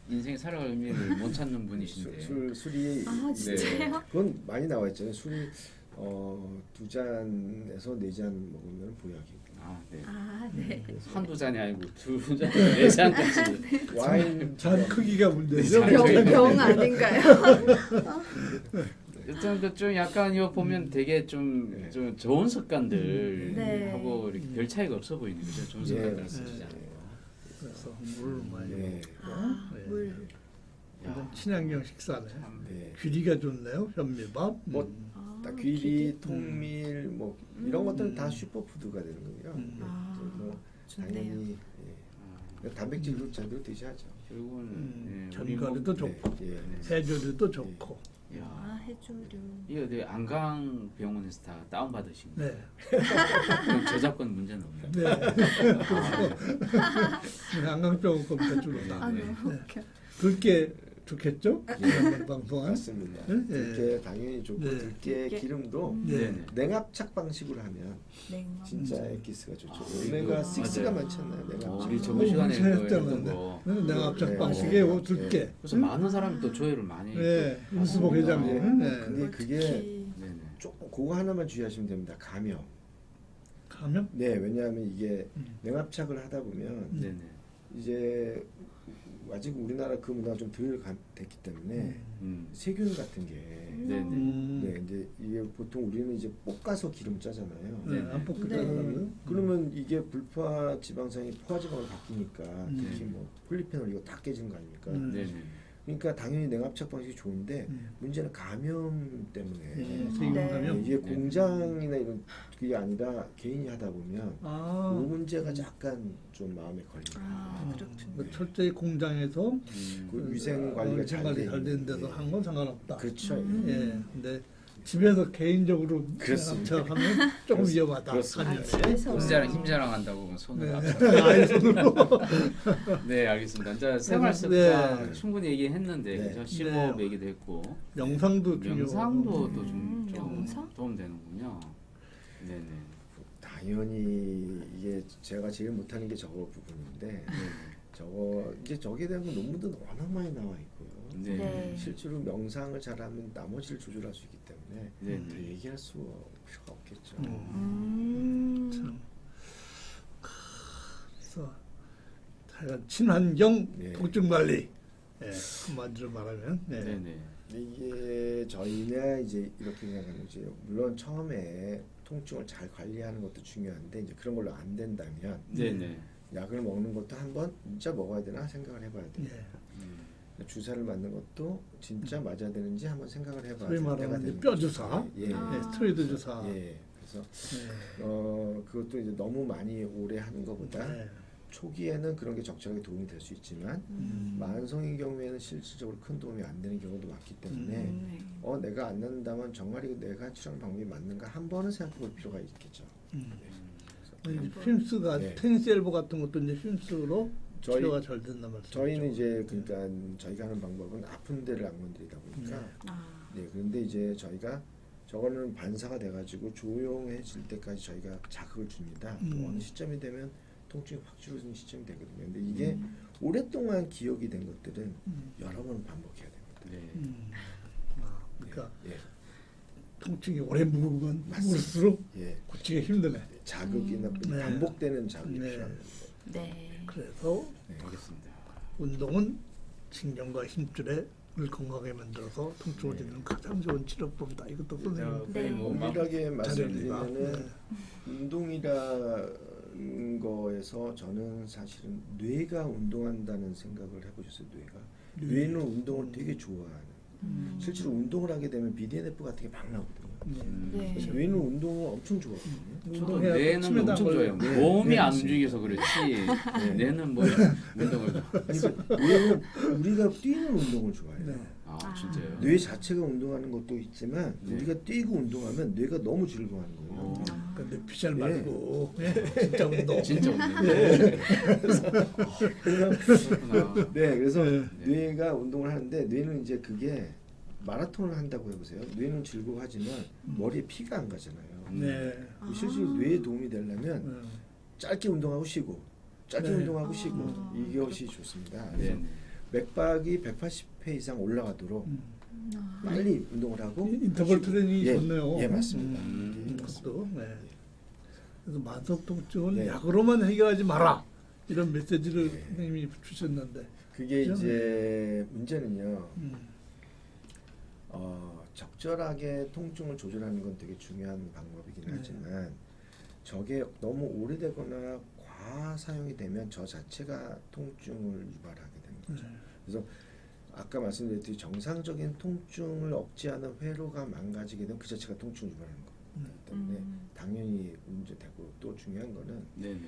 인생 살아갈 의미를 못 찾는 분이신데. 술이 아 진짜요? 그건 많이 나와 있잖아요. 술이 2잔에서 4잔 먹으면 보약이고. 아, 네. 아 네. 한두 잔이 아니고 두 잔, 네 잔까지. 와인 잔 크기가 문제죠. 잔 크기. 병 아닌가요? 일단 그 좀 약간 이거 보면 되게 좀 네. 좋은 습관들 네. 하고 이렇게 별 차이가 없어 보이는 거죠. 좋은 습관들 쓰지 않고. 그래서 물 많이 네. 아, 네. 물. 완전 친환경 식사네. 네. 귀리가 좋네요. 현미밥. 뭐 아, 딱 귀리, 귀리. 통밀 뭐 이런 것들은 다 슈퍼푸드가 되는 거예요. 아, 뭐 좋네요. 당연히 단백질도 제대로 드셔야죠. 결국은 예, 우리 견과류도 뭐- 좋고 예. 해조류도 좋고. 아, 야, 해조류. 이거 내 안강 병원에서 다 다운 받으신 거. 네. 저작권 문제는 없나요? 네. 안강병원 겁니다 주로 다. 아, 네. 너무 웃겨. 들깨 좋겠죠? 예. 방송한. 맞습니다. 네? 들깨 당연히 좋고 네. 들깨 들깨. 기름도 네. 네네. 냉압착 방식으로 하면 냉면. 진짜 엑기스가 좋죠. 아, 오메가 이거 6가 맞아요. 많잖아요. 냉압착. 우리 저번 시간에 그거 그 했던 했잖아요. 거. 내가 앞장 네. 방식에 요 들깨. 그래서 많은 사람이 또 조회를 많이 네. 또 임수복 봤습니다. 회장님. 네. 근데 그게 특히 네네. 조금 그거 하나만 주의하시면 됩니다. 감염. 가면? 네, 왜냐하면 이게 냉압착을 하다 보면 네네. 이제 아직 우리나라 그 문화가 좀 덜 됐기 때문에 세균 같은 게 네네. 네, 이제 이게 보통 우리는 이제 볶아서 기름 짜잖아요. 네. 네. 안 뽑기 네. 때문에. 그러면 이게 불포화 지방산이 포화 지방으로 바뀌니까 특히 뭐 폴리페놀 이거 다 깨지는 거 아닙니까? 네네. 그러니까 당연히 냉압착 방식이 좋은데 문제는 감염 때문에 세균 네. 감염. 이게 공장이나 이런 그게 아니라 개인이 하다 보면 그 아. 문제가 약간 좀 마음에 걸립니다. 아, 그렇군요. 그 철저히 공장에서 그 위생 관리가 위생 잘 관리 돼 잘 되는 데서 있는데. 한 건 상관없다. 그렇죠. 예. 근데 집에서 개인적으로 그렇습니다. 하면 조금 위험하다. 그렇습니다. 감염에. 집에서. 힘자랑한다고 손을 앞서. 아이 손으로. 네, 알겠습니다. 이제 생활 습관 네. 충분히 얘기했는데 네. 그죠? 심호흡 얘기도 했고 명상도 중요하고. 명상도 또 좀 명상? 도움 되는군요. 네네. 당연히 이게 제가 제일 못하는 게 저거 부분인데 저거 이제 저기에 대한 건 논문도 워낙 많이 나와 있고요. 네. 네. 실제로 명상을 잘하면 나머지를 조절할 수 있기 때문에 네. 더 얘기할 수 필요가 없겠죠. 참. 그래서 하여간 친환경 네. 통증 관리. 예. 한마디로 말하면. 네. 네네. 이게 저희는 이제 이렇게 생각하는 거지. 물론 처음에 통증을 잘 관리하는 것도 중요한데 이제 그런 걸로 안 된다면 네네. 약을 먹는 것도 한번 진짜 먹어야 되나 생각을 해봐야 돼요. 예. 주사를 맞는 것도 진짜 맞아야 되는지 한번 생각을 해봐야 소위 될 때가 말하는 이제 되는 뼈 거죠. 주사. 예. 아. 예. 스테로이드 주사. 예. 그래서 예. 그것도 이제 너무 많이 오래 하는 것보다 예. 초기에는 그런 게 적절하게 도움이 될 수 있지만 만성인 경우에는 실질적으로 큰 도움이 안 되는 경우도 많기 때문에 네. 내가 안 낫는다면 정말 이거 내가 치료하는 방법이 맞는가 한 번은 생각해 볼 필요가 있겠죠. 이제 핌스가 네. 테니스 엘보 같은 것도 이제 핌스로 저희- 치료가 잘 된단 말씀이죠. 저희는 이제 그러니까 저희가 하는 방법은 아픈 데를 안 건드리다 보니까 아, 네, 그런데 이제 저희가 저거는 반사가 돼가지고 조용해질 때까지 저희가 자극을 줍니다. 또 어느 시점이 되면 통증이 확 줄어드는 시점이 되거든요. 근데 이게 오랫동안 기억이 된 것들은 여러 번 반복해야 됩니다. 네. 그러니까 예, 통증이 오래 묵으면 맞습니다. 묵을수록 예, 고치기 힘드네. 자극이나 네. 반복되는 자극이 네. 필요한 겁니다. 네. 그래서 알겠습니다. 운동은 신경과 힘줄에 을 건강하게 만들어서 통증을 잇는 가장 좋은 치료법이다. 이것도 선생님 네. 뭐 엄밀하게 잘해드리다. 말씀드리면은 운동이라는 거에서 저는 사실은 뇌가 운동한다는 생각을 해보셨어요. 뇌는 운동을 되게 좋아하는. 실제로 운동을 하게 되면 BDNF 같은 게 막 나오거든요. 네. 그래서 뇌는 운동을 엄청 좋아하거든요. 저도 운동해야 뇌는 침에도 엄청 안 좋아요. 걸려. 네. 몸이 네, 안 맞습니다. 움직여서 그렇지 뇌는 뭐 운동을 아니, 그러니까 뇌는 우리가 뛰는 운동을 좋아해요. 네. 아 진짜요? 뇌 자체가 운동하는 것도 있지만 네. 우리가 뛰고 운동하면 뇌가 너무 즐거워하는 거예요. 근데 피셜 네. 말고 진짜 운동. 진짜 운동. 그렇구나. 네, 그래서 네. 뇌가 운동을 하는데 뇌는 이제 그게 마라톤을 한다고 해보세요. 뇌는 즐거워하지만 머리에 피가 안 가잖아요. 네. 실제로 뇌에 도움이 되려면 짧게 운동하고 쉬고 짧게 네. 운동하고 쉬고 이것이 좋습니다. 그래서 네. 맥박이 180회 이상 올라가도록 빨리 운동을 하고 인터벌 쉬고. 트레이닝이 예, 좋네요. 예, 맞습니다. 그것도. 네. 그래서 만성 통증은 네. 약으로만 해결하지 마라. 이런 메시지를 네. 선생님이 주셨는데. 그게 그죠? 이제 문제는요. 적절하게 통증을 조절하는 건 되게 중요한 방법이긴 하지만 저게 너무 오래되거나 과하 사용이 되면 저 자체가 통증을 유발하게 되는 거죠. 그래서 아까 말씀드렸듯이 정상적인 통증을 억제하는 회로가 망가지게 되면 그 자체가 통증을 유발하는 거기 때문에 당연히 문제되고 또 중요한 거는 네네.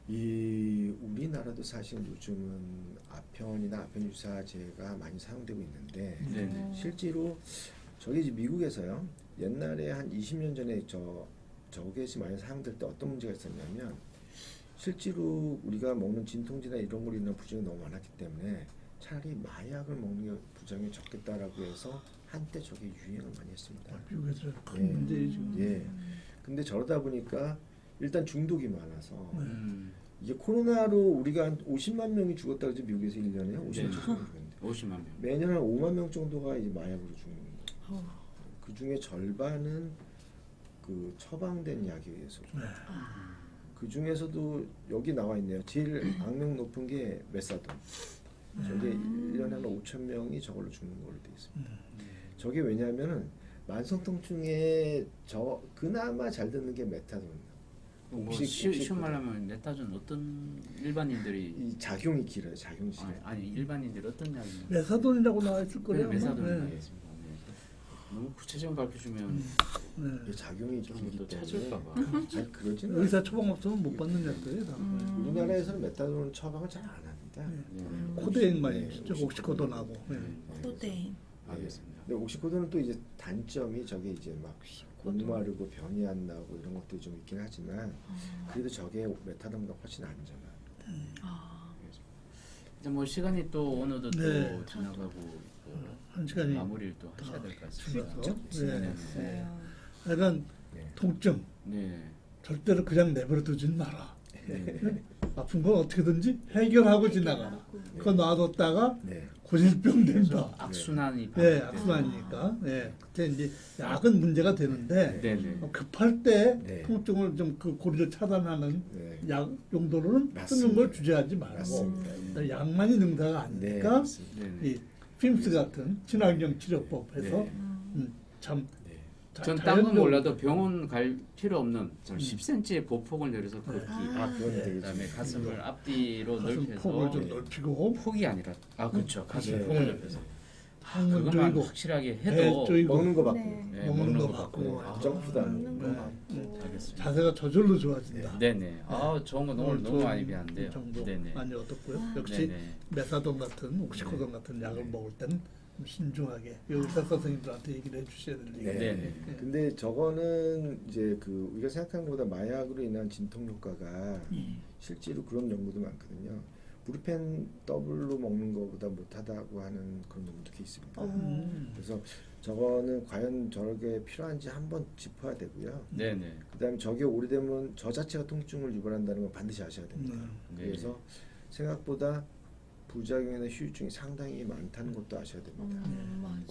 이 우리나라도 사실 요즘은 아편이나 아편 유사제가 많이 사용되고 있는데 네네. 실제로 저기 이제 미국에서요 옛날에 한 20년 전에 저게 많이 사용될 때 어떤 문제가 있었냐면 실제로 우리가 먹는 진통제나 이런 걸로 인한 부작용이 너무 많았기 때문에 차라리 마약을 먹는 게 부작용이 적겠다라고 해서 한때 저게 유행을 많이 했습니다. 미국에서 큰 예. 문제죠. 예. 근데 저러다 보니까 일단 중독이 많아서 이게 코로나로 우리가 한 50만 명이 죽었다 그러죠. 미국에서 1년에 50만 네. 명 죽었는데 50만 명. 매년 한 5만 명 정도가 이제 마약으로 죽는 거예요. 그 중에 절반은 그 처방된 약에 의해서 죽어요. 그 중에서도 여기 나와 있네요. 제일 악명 높은 게 메사돈. 저게 1년에 한 5천 명이 저걸로 죽는 걸로 돼 있습니다. 저게 왜냐하면은 만성 통증에 그나마 잘 듣는 게 메타돈. 뭐 쉬운 말로 하면 메타존 어떤 일반인들이 이 작용이 길어요. 작용 시간. 아니 일반인들이 어떤 약인지 메사돈이라고 나와 있을 거예요. 메사돈 네. 알겠습니다. 네. 너무 구체적으로 밝혀주면 네. 이게 작용이 좀 길기 또 때문에 찾을까봐. 아니 그러지는 의사 처방 없으면 못 받는 약들이에요. 다. 우리나라에서는 메타돈 처방을 잘 안 합니다. 네. 코데인만이 네, 있죠. 옥시코돈하고. 네. 코데인. 알겠습니다. 근데 옥시코돈은 또 이제 단점이 저게 이제 막 목마르고 변이 안 나고 이런 것들이 좀 있긴 하지만 그래도 저게 메타돈보다 훨씬 안전한. 이제 뭐 시간이 또 어느덧 네. 또 지나가고 한 시간이 마무리를 또 하셔야 될 것 같습니다. 네. 네. 약간 네. 통증 네. 절대로 그냥 내버려 두진 마라. 네. 아픈 건 어떻게든지 해결하고 지나가라. 그거 놔뒀다가 네. 고질병 된다. 악순환이 네, 반복돼서. 악순환이니까. 네, 그때 이제 약은 문제가 되는데 네네. 급할 때 네. 통증을 좀 그 고리를 차단하는 네. 약 정도로는 맞습니다. 쓰는 걸 주저하지 말고 맞습니다. 약만이 능사가 네. 아니니까 맞습니다. 네네. 이 핌스 같은 친환경 치료법에서 네. 참 네. 전 딴 건 몰라도 병원 갈 필요 없는 10cm의 보폭을 내려서 걷기. 그건 되게 그다음에 가슴을 앞뒤로 가슴 넓혀서 폭을 좀 넓히고 폭이 아니라 그렇죠. 가슴 네. 폭을 넓혀서 항문 그것만 조이고 확실하게 배 해도 조이고 먹는 거 받고. 네. 네, 먹는 거 받고. 받고. 아, 점프도 안 먹는 하고. 거 같고. 알겠습니다. 자세가 저절로 좋아진다. 네네. 아 좋은 거 오늘 너무 좋은 많이 배웠는데요. 정보 네네. 많이 얻었고요. 역시 네네. 메사돈 같은 옥시코돈 같은 약을 먹을 때는 좀 신중하게 의사 선생님들한테 얘기를 해주셔야 될 얘기. 네. 네네. 근데 저거는 이제 그 우리가 생각하는 것보다 마약으로 인한 진통 효과가 실제로 그런 연구도 많거든요. 브루펜 더블로 먹는 것보다 못하다고 하는 그런 연구도 있습니다. 그래서 저거는 과연 저게 필요한지 한번 짚어야 되고요. 네네. 그다음에 저게 오래되면 저 자체가 통증을 유발한다는 건 반드시 아셔야 됩니다. 네. 그래서 생각보다 부작용이나 후유증이 상당히 많다는 것도 아셔야 됩니다. 맞아요.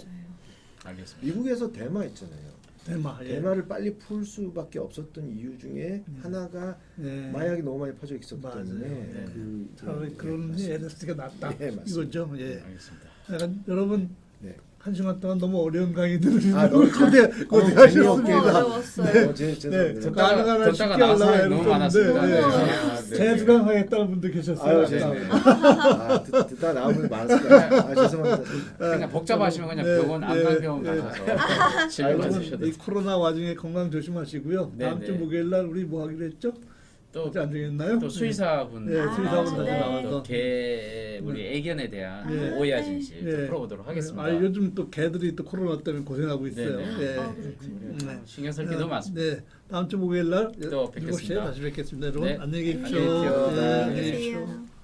알겠습니다. 미국에서 대마 있잖아요. 대마. 예. 대마를 빨리 풀 수밖에 없었던 이유 중에 하나가 예. 마약이 너무 많이 퍼져 있었기 맞아요. 때문에 네. 차라리 그런 맞습니다. LSD가 낫다. 네, 맞습니다. 이거죠. 예. 알겠습니다. 약간 여러분 네. 한 시간 동안 너무 어려운 강의들을 너무 고생하셨습니다. 너무 어려웠어요. 죄송합니다. 듣다가 가능한 쉽게 듣다가 나서 하려고 너무 했었는데, 많았습니다. 네. 아, 네. 재수강 하겠다는 분도 계셨어요. 아유, 네, 죄송합니다. 네. 듣다 나오면 많았을까요? 죄송합니다. 그냥 복잡하시면 그냥 네, 병원 네, 안강병원 네. 가셔서 진료받으셔도 여러분 이 코로나 와중에 건강 조심하시고요. 네, 다음 주 네. 목요일 날 우리 뭐 하기로 했죠? 또 어제 안 정했나요? 또 수의사분 네, 수의사분 다시 나와서. 우리 애견에 대한 네. 오해하 진실 좀 네. 풀어보도록 하겠습니다. 아, 요즘 또 개들이 또 코로나 때문에 고생하고 있어요. 네, 네. 예. 그렇군요. 신경 쓸 게 너무 많습니다. 네, 다음 주 목요일 날 또 7시에 뵙겠습니다. 다시 뵙겠습니다. 여러분 네. 안녕히 계십시오. 안녕히 계십시오. 네, 네. 안녕히 계십시오. 안녕히 계세요.